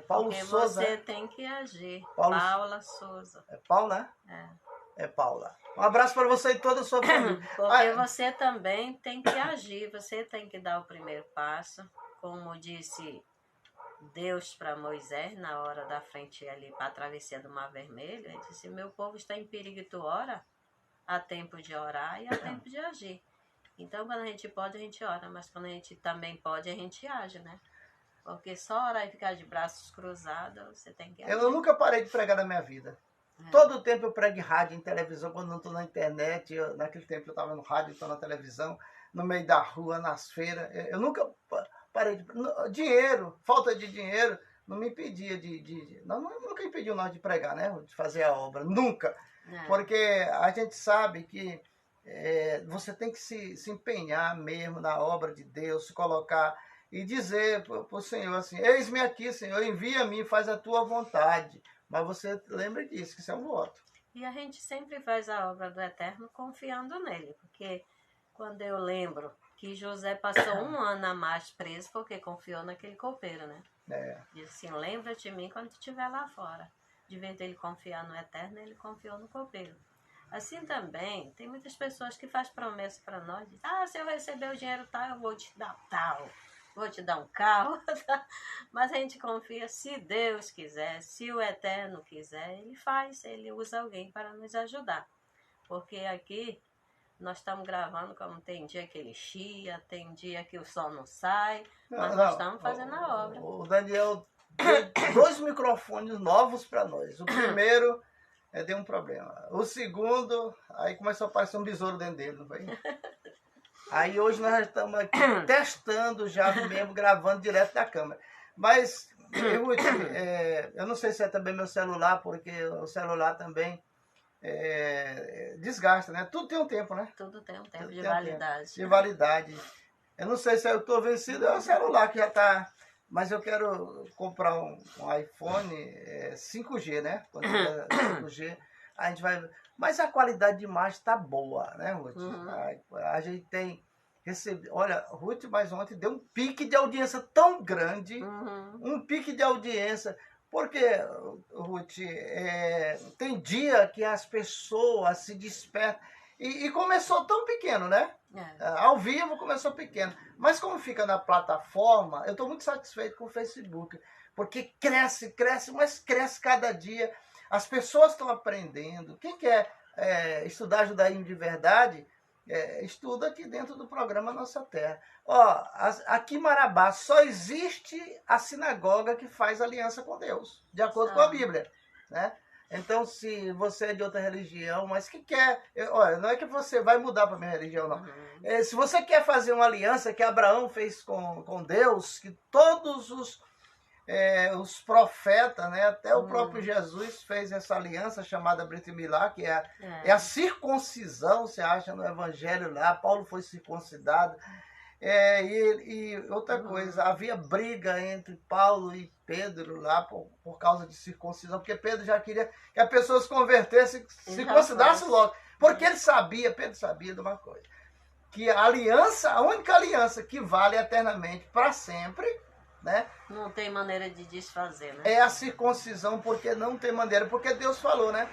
Speaker 1: Paulo
Speaker 2: porque
Speaker 1: Souza.
Speaker 2: Você tem que agir.
Speaker 1: Paula
Speaker 2: Souza.
Speaker 1: É Paula, né? É Paula. Um abraço para você e toda a sua família.
Speaker 2: Porque você também tem que agir, você tem que dar o primeiro passo. Como disse Deus para Moisés na hora da frente ali para a travessia do Mar Vermelho, ele disse: meu povo está em perigo, tu ora, há tempo de orar e há tempo de agir. Então quando a gente pode, a gente ora, mas quando a gente também pode, a gente age, né? Porque só orar e ficar de braços cruzados, você tem que agir.
Speaker 1: Eu nunca parei de pregar na minha vida. Todo o tempo eu prego em rádio, em televisão, quando não estou na internet. Naquele tempo eu estava no rádio, estou na televisão, no meio da rua, nas feiras. Eu nunca parei de... Dinheiro, falta de dinheiro, não me impedia nunca impediu nós de pregar, né? De fazer a obra, nunca. Porque a gente sabe que você tem que se empenhar mesmo na obra de Deus, se colocar e dizer para o Senhor assim: eis-me aqui, Senhor, envia-me, faz a tua vontade. Mas você lembra disso, que isso é um voto.
Speaker 2: E a gente sempre faz a obra do Eterno confiando nele, porque quando eu lembro que José passou 1 ano a mais preso porque confiou naquele copeiro, né? Disse assim: lembra-te de mim quando tu estiver lá fora. De vez ele confiar no Eterno, ele confiou no copeiro. Assim também, tem muitas pessoas que fazem promessa para nós, dizem: se eu receber o dinheiro tal, eu vou te dar tal, vou te dar um carro. Mas a gente confia, se Deus quiser, se o Eterno quiser, ele faz, ele usa alguém para nos ajudar. Porque aqui nós estamos gravando, como tem dia que ele chia, tem dia que o sol não sai, mas nós estamos fazendo a obra.
Speaker 1: O Daniel deu 2 microfones novos para nós. O primeiro deu um problema. O segundo, aí começou a aparecer um besouro dentro dele, não foi? Aí hoje nós já estamos aqui testando já mesmo, gravando direto da câmera. Mas, Ruth, eu não sei se é também meu celular, porque o celular também desgasta, né? Tudo tem um tempo, né?
Speaker 2: Tudo tem um tempo
Speaker 1: Tudo
Speaker 2: de
Speaker 1: tem um
Speaker 2: validade.
Speaker 1: tempo de validade. Eu não sei se eu estou vencido, é o celular que já está. Mas eu quero comprar um iPhone 5G, né? Quando tiver 5G, a gente vai. Mas a qualidade de imagem está boa, né, Ruth? A gente tem recebido. Olha, Ruth, mas ontem deu um pique de audiência tão grande, um pique de audiência. Porque, Ruth, tem dia que as pessoas se despertam. E começou tão pequeno, né? Ao vivo começou pequeno. Mas como fica na plataforma, eu estou muito satisfeito com o Facebook. Porque cresce, mas cresce cada dia. As pessoas estão aprendendo. Quem quer estudar judaísmo de verdade, estuda aqui dentro do programa Nossa Terra. Ó, aqui em Marabá só existe a sinagoga que faz aliança com Deus, de acordo com a Bíblia, né? Então, se você é de outra religião, mas que quer... Olha, não é que você vai mudar para a minha religião, não. Se você quer fazer uma aliança que Abraão fez com Deus, que todos os profetas, né, até o próprio Jesus fez essa aliança chamada Brit Milá, que é a circuncisão, você acha no Evangelho lá, Paulo foi circuncidado. E outra coisa, havia briga entre Paulo e Pedro lá por causa de circuncisão, porque Pedro já queria que a pessoa se convertesse, se circuncidasse logo. Porque Pedro sabia de uma coisa, que a aliança, a única aliança que vale eternamente para sempre, né?
Speaker 2: Não tem maneira de desfazer, né?
Speaker 1: É a circuncisão, porque não tem maneira, porque Deus falou, né?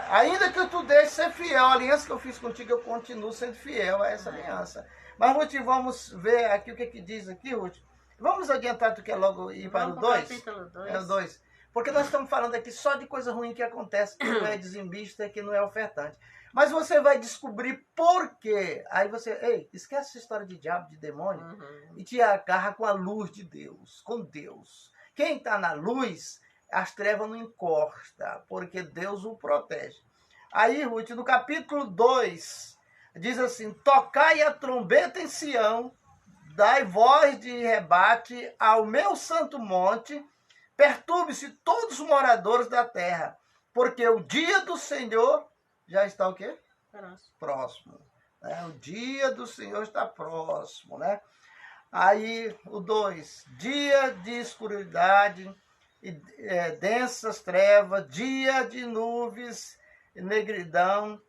Speaker 1: Ainda que tu deixe ser fiel, a aliança que eu fiz contigo, eu continuo sendo fiel a essa aliança. Mas, Ruth, vamos ver aqui o que diz aqui, Ruth. Vamos adiantar, tu quer logo ir para o 2?
Speaker 2: Capítulo 2.
Speaker 1: É o 2. Porque nós estamos falando aqui só de coisa ruim que acontece, que não é dizimista, que não é ofertante. Mas você vai descobrir por quê. Aí você, esquece essa história de diabo, de demônio, e te agarra com a luz de Deus, com Deus. Quem está na luz, as trevas não encostam, porque Deus o protege. Aí, Ruth, no capítulo 2, diz assim: tocai a trombeta em Sião, dai voz de rebate ao meu santo monte, perturbe-se todos os moradores da terra, porque o dia do Senhor já está o quê? Próximo. O dia do Senhor está próximo, né? Aí, o 2, dia de escuridade e densas trevas, dia de nuvens e negridão,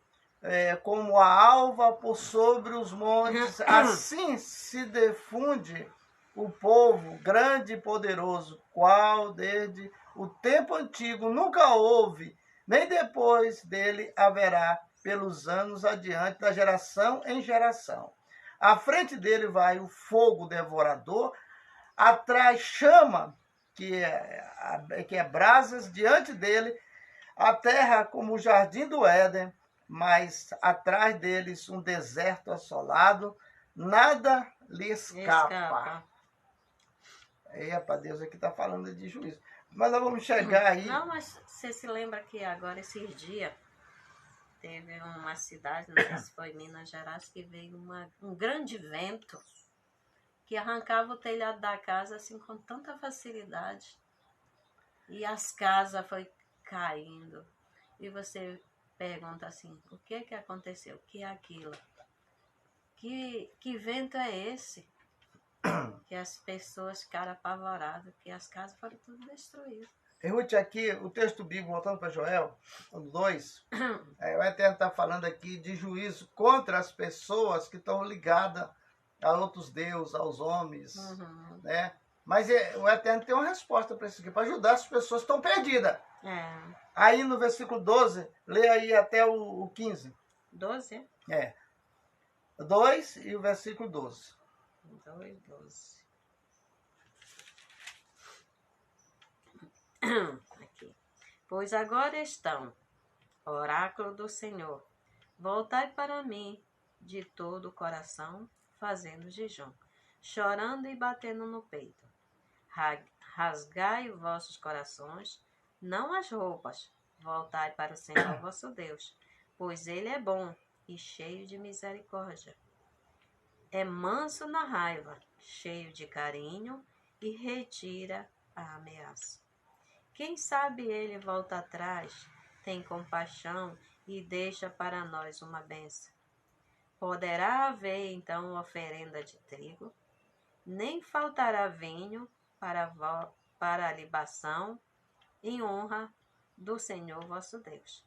Speaker 1: como a alva por sobre os montes, assim se difunde o povo grande e poderoso, qual desde o tempo antigo nunca houve, nem depois dele haverá, pelos anos adiante, da geração em geração. À frente dele vai o fogo devorador, atrás chama, que é brasas, diante dele, a terra como o jardim do Éden, mas atrás deles um deserto assolado, nada lhe escapa. Para Deus aqui está falando de juízo. Mas nós vamos chegar aí.
Speaker 2: Não, mas você se lembra que agora esses dias teve uma cidade, não sei se foi Minas Gerais, que veio um grande vento que arrancava o telhado da casa assim com tanta facilidade. E as casas foi caindo. E você pergunta assim, o que aconteceu? O que é aquilo? Que vento é esse? Que as pessoas ficaram apavoradas, que as casas foram tudo destruídas.
Speaker 1: Ruth, aqui, o texto bíblico, voltando para Joel, 2, o Eterno está falando aqui de juízo contra as pessoas que estão ligadas a outros deuses, aos homens, né? Mas o Eterno tem uma resposta para isso aqui, para ajudar as pessoas que estão perdidas. Aí no versículo 12, lê aí até o 15.
Speaker 2: 12?
Speaker 1: 2 e o versículo 12.
Speaker 2: 2, 12. Aqui. Pois agora estão, oráculo do Senhor, voltai para mim de todo o coração, fazendo jejum, chorando e batendo no peito. Rasgai os vossos corações, não as roupas, voltai para o Senhor vosso Deus, pois ele é bom e cheio de misericórdia. É manso na raiva, cheio de carinho e retira a ameaça. Quem sabe ele volta atrás, tem compaixão e deixa para nós uma bênção. Poderá haver então oferenda de trigo, nem faltará vinho para a libação, em honra do Senhor vosso Deus.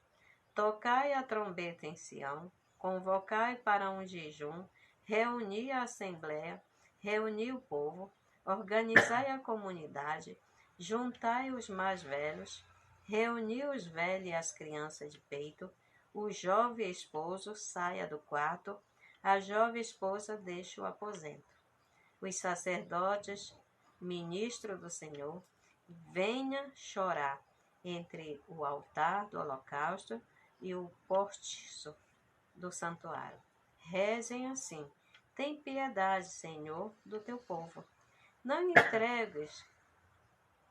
Speaker 2: Tocai a trombeta em Sião, convocai para um jejum, reuni a assembleia, reuni o povo, organizai a comunidade, juntai os mais velhos, reuni os velhos e as crianças de peito, o jovem esposo saia do quarto, a jovem esposa deixe o aposento. Os sacerdotes, ministro do Senhor, venha chorar entre o altar do holocausto e o pórtico do santuário. Rezem assim: tem piedade, Senhor, do teu povo. Não entregues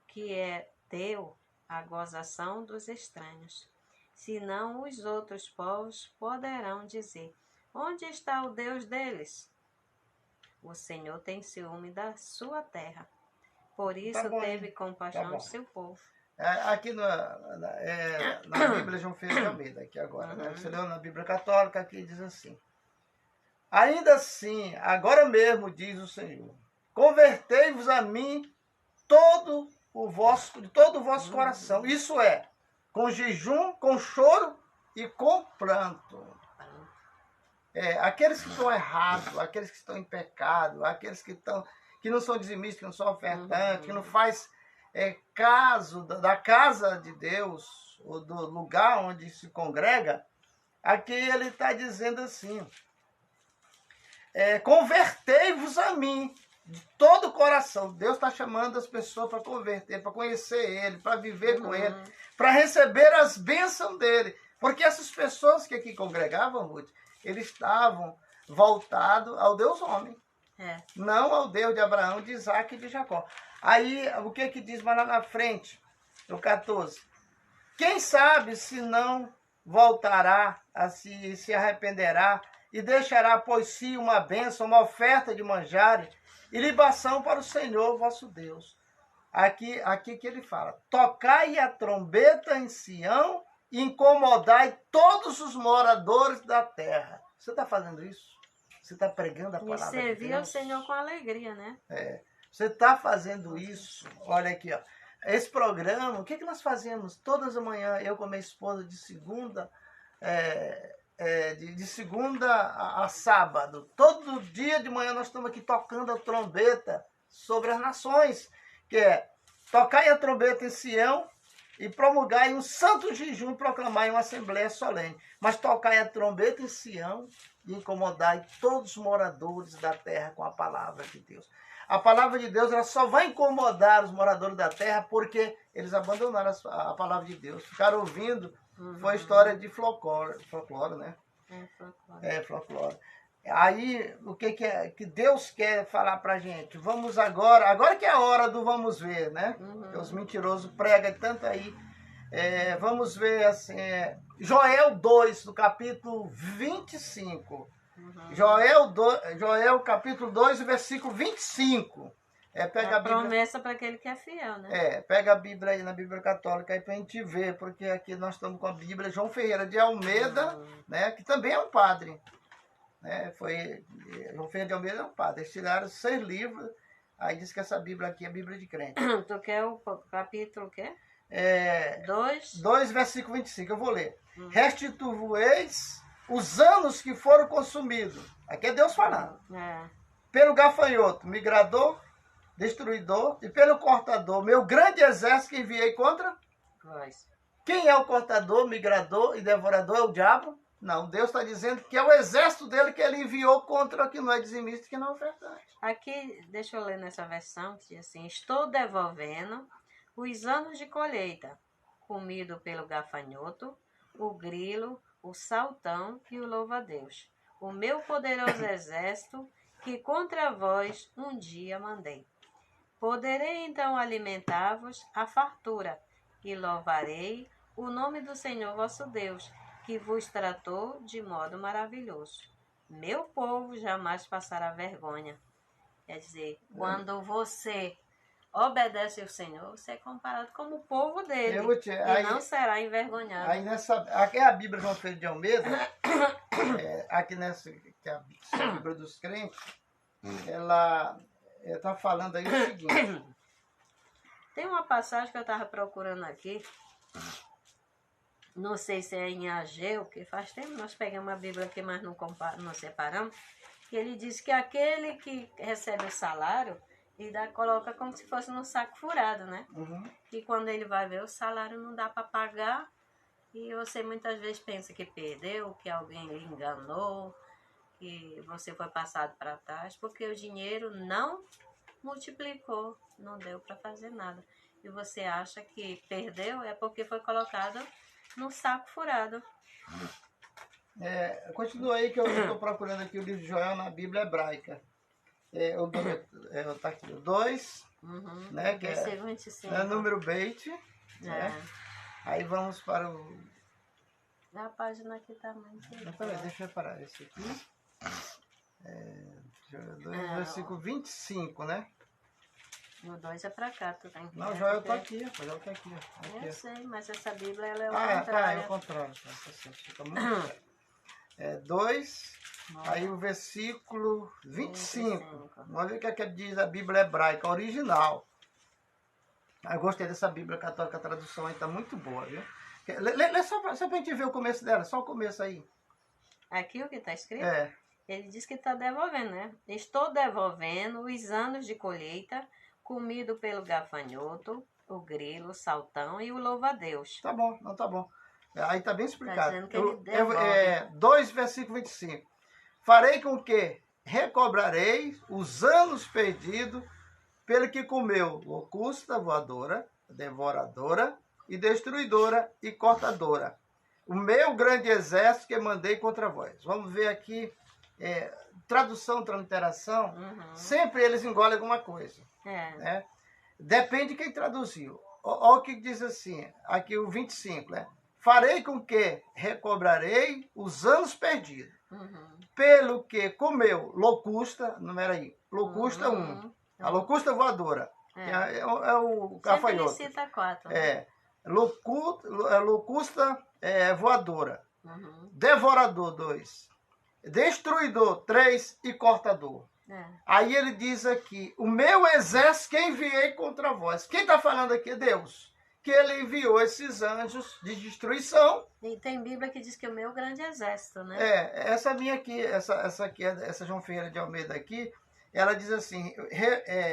Speaker 2: que é teu a gozação dos estranhos. Senão os outros povos poderão dizer: onde está o Deus deles? O Senhor tem ciúme da sua terra. Por isso teve compaixão do seu povo.
Speaker 1: Aqui na Bíblia João Ferreira de Almeida, aqui agora, né? Você leu na Bíblia Católica, aqui diz assim: ainda assim, agora mesmo, diz o Senhor, convertei-vos a mim de todo o vosso coração. Isso é, com jejum, com choro e com pranto. Aqueles que estão errados, aqueles que estão em pecado, aqueles que não são dizimistas, que não são ofertantes, que não faz caso da casa de Deus, ou do lugar onde se congrega, aqui ele está dizendo assim: convertei-vos a mim de todo o coração. Deus está chamando as pessoas para converter, para conhecer Ele, para viver com Ele, para receber as bênçãos dEle. Porque essas pessoas que aqui congregavam, Ruth, eles estavam voltados ao Deus homem. Não ao Deus de Abraão, de Isaac e de Jacó. Aí, o que diz mais lá na frente, no 14? Quem sabe se não voltará, se arrependerá e deixará por si uma bênção, uma oferta de manjares e libação para o Senhor vosso Deus. Aqui que ele fala: tocai a trombeta em Sião e incomodai todos os moradores da terra. Você está fazendo isso? Você está pregando a palavra de Deus? E
Speaker 2: servir ao Senhor com alegria, né?
Speaker 1: Você está fazendo isso? Olha aqui, ó. Esse programa, o que nós fazemos todas as manhãs, eu com a minha esposa, de segunda de segunda a sábado. Todo dia de manhã nós estamos aqui tocando a trombeta sobre as nações, que é: tocai a trombeta em Sião e promulgai um santo jejum, proclamai uma assembleia solene. Mas tocai a trombeta em Sião e incomodai todos os moradores da terra com a palavra de Deus. A palavra de Deus, ela só vai incomodar os moradores da terra porque eles abandonaram a palavra de Deus. Ficaram ouvindo, foi história de folclore, né? Folclore. Aí, o que Deus quer falar pra gente? Vamos agora que é a hora do vamos ver, né? Os mentirosos pregam tanto aí. Vamos ver assim, Joel 2, do capítulo 25. Joel capítulo 2, versículo 25. Pega a Bíblia,
Speaker 2: promessa para aquele que é fiel, né?
Speaker 1: Pega a Bíblia aí na Bíblia Católica aí pra gente ver, porque aqui nós estamos com a Bíblia João Ferreira de Almeida, né? Que também é um padre. João Ferreira de Almeida é um padre. Eles tiraram 6 livros, aí diz que essa Bíblia aqui é a Bíblia de crente.
Speaker 2: Tu quer o capítulo o quê?
Speaker 1: 2, versículo 25, eu vou ler. Restituoeis os anos que foram consumidos. Aqui é Deus falando. Pelo gafanhoto, migrador, destruidor, e pelo cortador, meu grande exército que enviei contra
Speaker 2: vós.
Speaker 1: Quem é o cortador, migrador e devorador? É o diabo? Não, Deus está dizendo que é o exército dele que ele enviou contra que não é dizimista, que não é ofertante.
Speaker 2: Aqui, deixa eu ler nessa versão, que diz assim: estou devolvendo os anos de colheita, comido pelo gafanhoto, o grilo, o saltão e o louva-a-Deus, o meu poderoso exército que contra vós um dia mandei. Poderei então alimentar-vos a fartura e louvarei o nome do Senhor vosso Deus, que vos tratou de modo maravilhoso. Meu povo jamais passará vergonha. Quer dizer, quando você obedece ao Senhor, você é comparado como o povo dele.
Speaker 1: Aí,
Speaker 2: não será envergonhado.
Speaker 1: Aí aqui é a Bíblia João Ferreira de Almeida, aqui nessa, que é a Bíblia dos crentes, ela está falando aí o seguinte.
Speaker 2: Tem uma passagem que eu estava procurando aqui, não sei se é em Ageu, que faz tempo nós pegamos a Bíblia aqui, mas não separamos, que ele diz que aquele que recebe o salário, ele coloca como se fosse num saco furado, né?
Speaker 1: Uhum.
Speaker 2: E quando ele vai ver, o salário não dá para pagar, e você muitas vezes pensa que perdeu, que alguém lhe enganou, que você foi passado para trás, porque o dinheiro não multiplicou, não deu para fazer nada. E você acha que perdeu, é porque foi colocado num saco furado.
Speaker 1: Continua aí que eu estou procurando aqui o livro de Joel na Bíblia hebraica. Tá aqui o 2, né, que é
Speaker 2: 25.
Speaker 1: número beit. Né? Aí vamos para o...
Speaker 2: A página aqui está muito...
Speaker 1: Deixa eu parar esse aqui. Versículo 25, né?
Speaker 2: O 2 é para cá, tu tem que...
Speaker 1: Não, Joel está aqui. Joel está aqui.
Speaker 2: Eu sei, mas essa Bíblia ela é o contrário.
Speaker 1: É o contrário. Fica muito 2, aí o versículo 25. Vamos ver o que diz a Bíblia hebraica original. Eu gostei dessa Bíblia católica, a tradução aí está muito boa, viu? Lê só para a gente ver o começo dela, só o começo aí.
Speaker 2: Aqui o que está escrito? Ele diz que está devolvendo, né? Estou devolvendo os anos de colheita comido pelo gafanhoto, o grilo, o saltão e o louva-a-Deus.
Speaker 1: Tá bom, não tá bom. Aí está bem explicado.
Speaker 2: Tá ele devolve.
Speaker 1: 2, versículo 25. Farei com que recobrarei os anos perdidos pelo que comeu locusta, voadora, devoradora e destruidora e cortadora. O meu grande exército que mandei contra vós. Vamos ver aqui, tradução, transliteração, sempre eles engolem alguma coisa. Né? Depende de quem traduziu. Olha o que diz assim, aqui o 25, né? Farei com que recobrarei os anos perdidos, pelo que comeu locusta, número aí, locusta 1, a locusta voadora, é o gafanhoto.
Speaker 2: Sempre ele cita 4.
Speaker 1: Locusta voadora, devorador 2, destruidor 3 e cortador. Aí ele diz aqui, o meu exército que enviei contra vós. Quem está falando aqui é Deus. Que ele enviou esses anjos de destruição.
Speaker 2: E tem Bíblia que diz que é o meu grande exército, né?
Speaker 1: Essa minha aqui, essa João Ferreira de Almeida aqui, ela diz assim,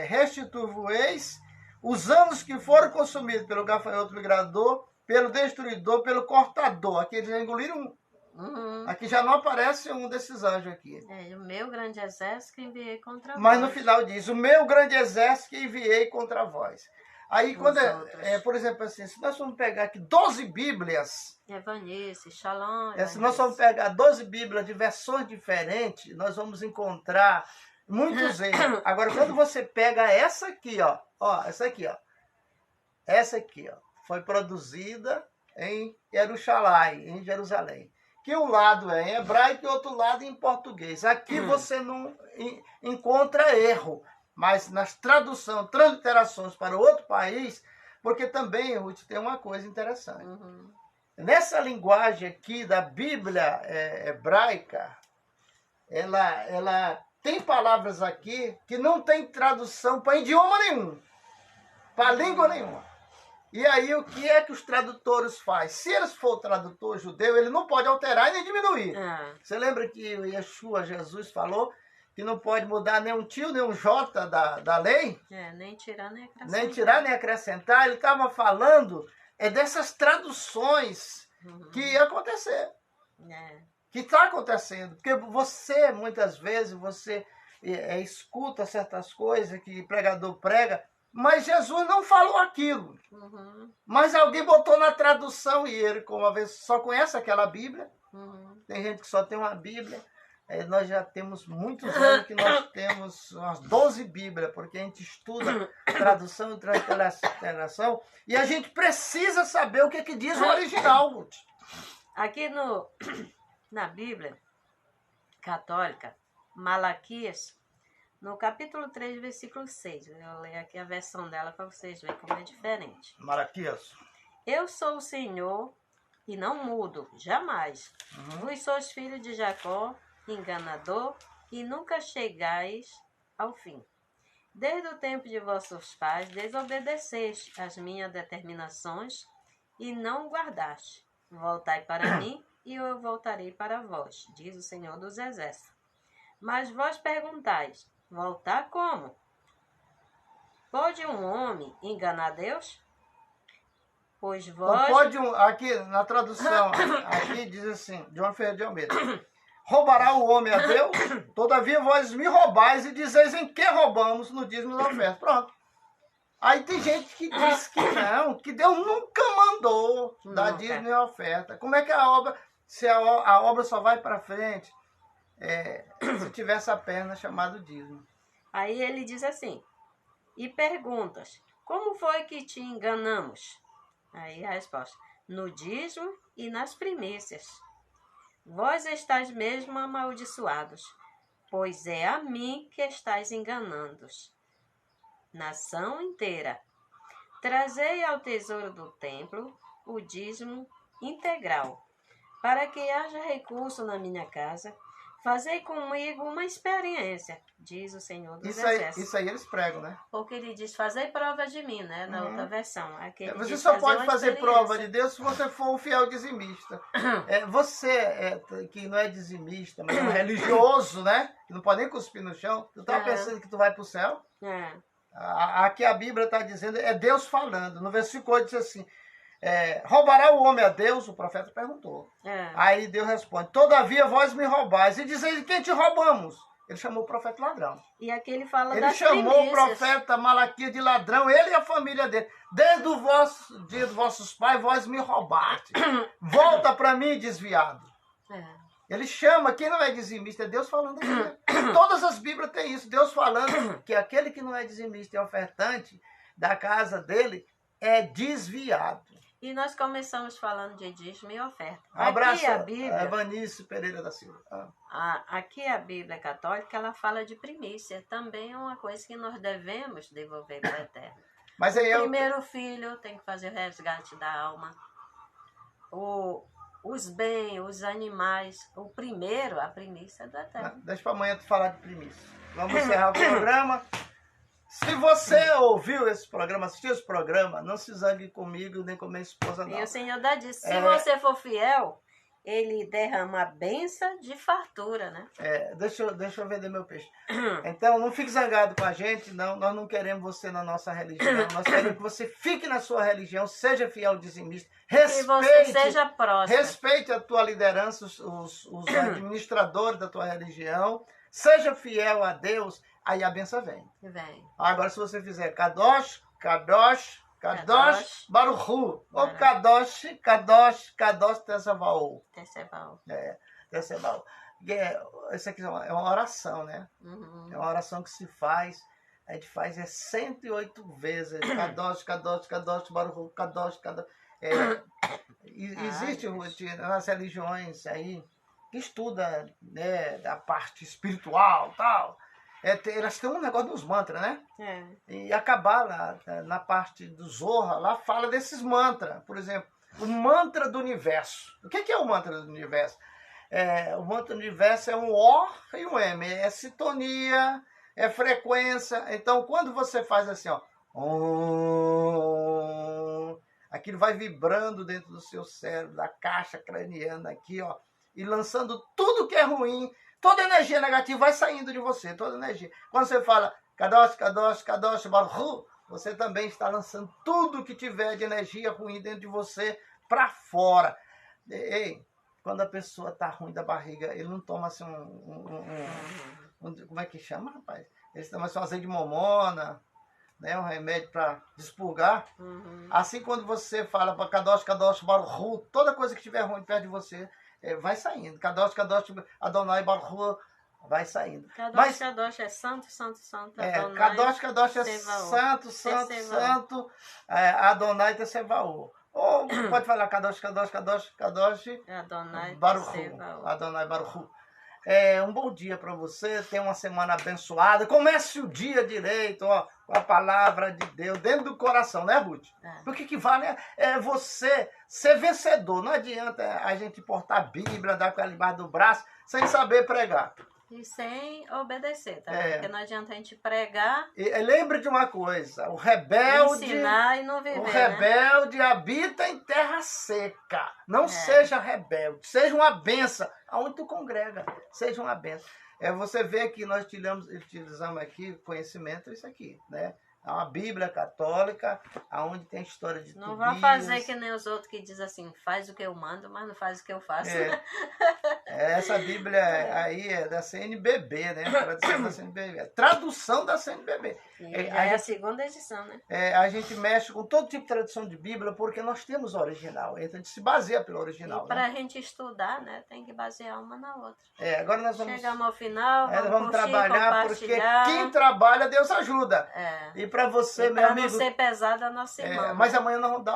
Speaker 1: restitui-vos os anos que foram consumidos pelo gafanhoto migrador, pelo destruidor, pelo cortador. Aqui eles já engoliram Aqui já não aparece um desses anjos aqui.
Speaker 2: O meu grande exército que enviei contra vós.
Speaker 1: Mas no final diz, o meu grande exército que enviei contra vós. Aí, quando por exemplo, assim, se nós formos pegar aqui 12 Bíblias...
Speaker 2: Evanice, Shalom...
Speaker 1: se nós formos pegar 12 Bíblias de versões diferentes, nós vamos encontrar muitos erros. Agora, quando você pega essa aqui, essa aqui, foi produzida em Jerusalém. Que um lado é em hebraico e o outro lado em português. Aqui você não encontra erro. Mas nas traduções, transliterações para outro país, porque também, Ruth, tem uma coisa interessante. Nessa linguagem aqui da Bíblia hebraica, ela tem palavras aqui que não tem tradução para idioma nenhum, para língua nenhuma. E aí o que é que os tradutores fazem? Se eles for tradutor judeu, ele não pode alterar e nem diminuir. Você lembra que o Yeshua, Jesus, falou que não pode mudar nem um tio, nem um jota da lei?
Speaker 2: Nem tirar, nem acrescentar.
Speaker 1: Nem tirar, nem acrescentar. Ele estava falando dessas traduções que ia acontecer. Que está acontecendo. Porque você, muitas vezes, você escuta certas coisas que o pregador prega, mas Jesus não falou aquilo. Mas alguém botou na tradução e ele, como uma vez, só conhece aquela Bíblia. Tem gente que só tem uma Bíblia. Nós já temos muitos anos que nós temos umas 12 Bíblias, porque a gente estuda tradução e transliteração, e a gente precisa saber o que diz o original, Ruth.
Speaker 2: Aqui na Bíblia católica, Malaquias no capítulo 3, versículo 6. Eu leio aqui a versão dela para vocês verem como é diferente.
Speaker 1: Malaquias.
Speaker 2: Eu sou o Senhor e não mudo, jamais. Vós sois filhos de Jacó, enganador, e nunca chegais ao fim. Desde o tempo de vossos pais, desobedeceste as minhas determinações e não guardaste. Voltai para mim e eu voltarei para vós, diz o Senhor dos Exércitos. Mas vós perguntais, voltar como? Pode um homem enganar Deus? Pois vós...
Speaker 1: Não pode aqui na tradução, aqui diz assim, João Ferreira de Almeida. Roubará o homem a Deus? Todavia vós me roubais e dizeis em que roubamos no dízimo da oferta. Pronto. Aí tem gente que diz que não, que Deus nunca mandou dar dízimo e oferta. Como é que a obra, se a obra só vai para frente, se tiver essa perna chamada dízimo?
Speaker 2: Aí ele diz assim, e perguntas, como foi que te enganamos? Aí a resposta, no dízimo e nas primícias. Vós estáis mesmo amaldiçoados, pois é a mim que estáis enganando. Nação inteira. Trazei ao tesouro do templo o dízimo integral, para que haja recurso na minha casa. Fazei comigo uma experiência, diz o Senhor dos Exércitos.
Speaker 1: Isso aí eles pregam, né?
Speaker 2: Porque ele diz, fazei prova de mim, né? Na outra versão. Aqui
Speaker 1: você só pode fazer prova de Deus se você for um fiel dizimista. Você que não é dizimista, mas é um religioso, né? Que não pode nem cuspir no chão. Tu tá pensando que tu vai pro céu? Aqui a Bíblia está dizendo, é Deus falando. No versículo 8 diz assim, roubará o homem a Deus? O profeta perguntou. Aí Deus responde, todavia vós me roubais. E dizeis, quem te roubamos? Ele chamou o profeta ladrão.
Speaker 2: E aqui ele fala
Speaker 1: das primícias. Ele chamou o profeta Malaquias de ladrão, ele e a família dele. Desde o dia dos vossos pais, vós me roubaste. Volta para mim, desviado. Ele chama, quem não é dizimista, é Deus falando aqui. Todas as Bíblias têm isso. Deus falando que aquele que não é dizimista e ofertante da casa dele é desviado.
Speaker 2: E nós começamos falando de dízimo e oferta.
Speaker 1: Um abraço, Evanice Pereira da Silva.
Speaker 2: Aqui a Bíblia católica, ela fala de primícia. Também é uma coisa que nós devemos devolver para o Eterno.
Speaker 1: Mas aí
Speaker 2: primeiro filho tem que fazer o resgate da alma. Os bens, os animais. A primícia é do Eterno.
Speaker 1: Deixa para amanhã tu falar de primícia. Vamos encerrar o programa. Se você ouviu esse programa, assistiu esse programa, não se zangue comigo nem com minha esposa, não.
Speaker 2: E o Senhor dá disso. Se você for fiel, ele derrama a bênção de fartura, né?
Speaker 1: Deixa eu vender meu peixe. Então, não fique zangado com a gente, não. Nós não queremos você na nossa religião. Nós queremos que você fique na sua religião, seja fiel dizimista.
Speaker 2: Que você seja próspero.
Speaker 1: Respeite a tua liderança, os administradores da tua religião. Seja fiel a Deus. Aí a benção vem. Agora, se você fizer Kadosh, Kadosh, Kadosh, Baruchu. Ou Kadosh, Kadosh, Kadosh, Tessavaol. Tessavaol. Isso aqui é uma oração, né? É uma oração que se faz. A gente faz 108 vezes. Kadosh, Kadosh, Kadosh, Baruchu, Kadosh, Kadosh. Existe nas religiões aí que estuda, né, a parte espiritual e tal. Elas têm um negócio dos mantras, né? E acabar lá, na parte do Zohar, lá fala desses mantras. Por exemplo, o mantra do universo. O que é o mantra do universo? O mantra do universo é um O e um M. É sintonia, é frequência. Então, quando você faz assim, ó, aquilo vai vibrando dentro do seu cérebro, da caixa craniana aqui, ó, e lançando tudo que é ruim. Toda energia negativa vai saindo de você, toda energia. Quando você fala Kadosh, Kadosh, Kadosh, Baruch, você também está lançando tudo que tiver de energia ruim dentro de você para fora. Quando a pessoa está ruim da barriga, ele não toma assim como é que chama, rapaz? Ele toma assim um azeite de momona, né, um remédio para expurgar. Assim, quando você fala para Kadosh, Kadosh, Baruch, toda coisa que estiver ruim perto de você, vai saindo. Kadosh, Kadosh, Adonai, Baruch, vai saindo.
Speaker 2: Kadosh, Kadosh é santo, santo, santo. Adonai,
Speaker 1: Kadosh, Kadosh é santo, santo, santo. Adonai, Tessavaol. Ou pode falar Kadosh, Kadosh, Kadosh, Kadosh,
Speaker 2: Adonai,
Speaker 1: Baruch. Adonai, Baruch. Um bom dia para você, tenha uma semana abençoada. Comece o dia direito, ó, com a palavra de Deus dentro do coração, né, Ruth? Porque que vale é você ser vencedor. Não adianta a gente portar a Bíblia, dar com ela embaixo do braço, sem saber pregar.
Speaker 2: E sem obedecer, tá? Porque não adianta a gente pregar.
Speaker 1: Lembre de uma coisa: o rebelde.
Speaker 2: Ensinar e não viver.
Speaker 1: O rebelde habita em terra seca. Não seja rebelde, seja uma benção. Aonde tu congrega, seja uma benção. Você vê que nós utilizamos aqui conhecimento, isso aqui, né? É uma Bíblia católica, onde tem história de
Speaker 2: Não vai fazer que nem os outros que dizem assim, faz o que eu mando, mas não faz o que eu faço.
Speaker 1: Essa Bíblia aí é da CNBB, né? Tradução da CNBB. Tradução da CNBB.
Speaker 2: É a segunda edição, né?
Speaker 1: A gente mexe com todo tipo de tradução de Bíblia, porque nós temos o original. Então a gente se baseia pelo original.
Speaker 2: E para a gente estudar, né? Tem que basear uma na outra.
Speaker 1: Agora nós vamos...
Speaker 2: Chegamos ao final,
Speaker 1: vamos trabalhar, porque quem trabalha, Deus ajuda. E para você, meu amigo...
Speaker 2: Para não ser pesado a nossa irmã.
Speaker 1: Mas amanhã nós vamos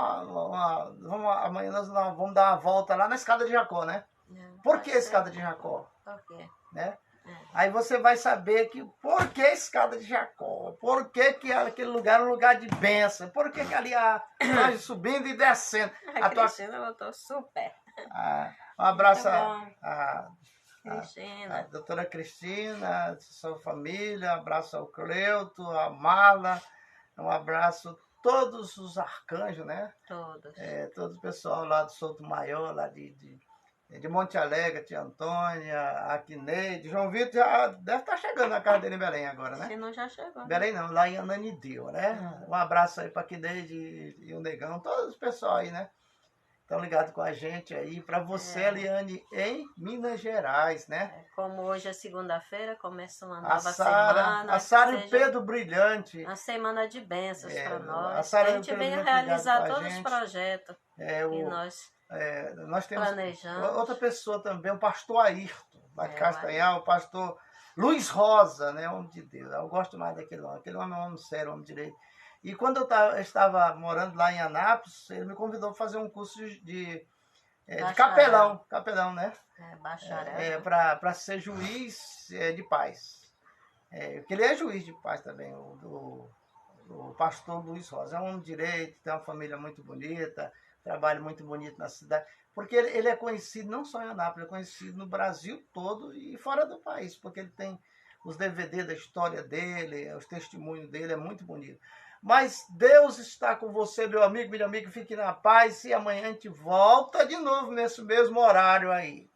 Speaker 1: amanhã nós vamos dar uma volta lá na escada de Jacó, né? Por que a escada de Jacó?
Speaker 2: Por quê?
Speaker 1: Né? Aí você vai saber que por que a escada de Jacó? Por que aquele lugar é um lugar de bênção? Por que ali a subindo e descendo?
Speaker 2: A Cristina voltou super.
Speaker 1: Um abraço
Speaker 2: Cristina.
Speaker 1: A doutora Cristina, sua família, um abraço ao Cleuto, a Mala, um abraço a todos os arcanjos, né?
Speaker 2: Todos.
Speaker 1: Todo o pessoal lá do Souto Maior, lá de Monte Alegre, tia Antônia, a Quineide, João Vitor já deve estar chegando na casa dele em Belém agora, né?
Speaker 2: Se não, já chegou.
Speaker 1: Belém não, lá em Ananindeua, né? Um abraço aí para a Quineide e o Negão, todos os pessoal aí, né? Estão ligados com a gente aí. Para você, Eliane, em Minas Gerais, né?
Speaker 2: Como hoje é segunda-feira, começa uma nova semana.
Speaker 1: A Sara e o Pedro Brilhante.
Speaker 2: Uma semana de bênçãos para nós.
Speaker 1: A Sara
Speaker 2: a gente venha realizar todos os projetos que
Speaker 1: nós temos
Speaker 2: planejamos.
Speaker 1: Outra pessoa também, o pastor Ayrton, lá de Castanhal, o pastor Luiz Rosa, né? Homem de Deus. Eu gosto mais daquele homem. Aquele homem é um homem sério, um homem direito. E quando eu estava morando lá em Anápolis, ele me convidou para fazer um curso de capelão, né?
Speaker 2: Bacharel.
Speaker 1: Para ser juiz de paz. Porque ele é juiz de paz também, o pastor Luiz Rosa. É um homem direito, tem uma família muito bonita, trabalho muito bonito na cidade. Porque ele é conhecido não só em Anápolis, é conhecido no Brasil todo e fora do país, porque ele tem os DVD da história dele, os testemunhos dele, é muito bonito. Mas Deus está com você, meu amigo, minha amiga, fique na paz e amanhã a gente volta de novo nesse mesmo horário aí.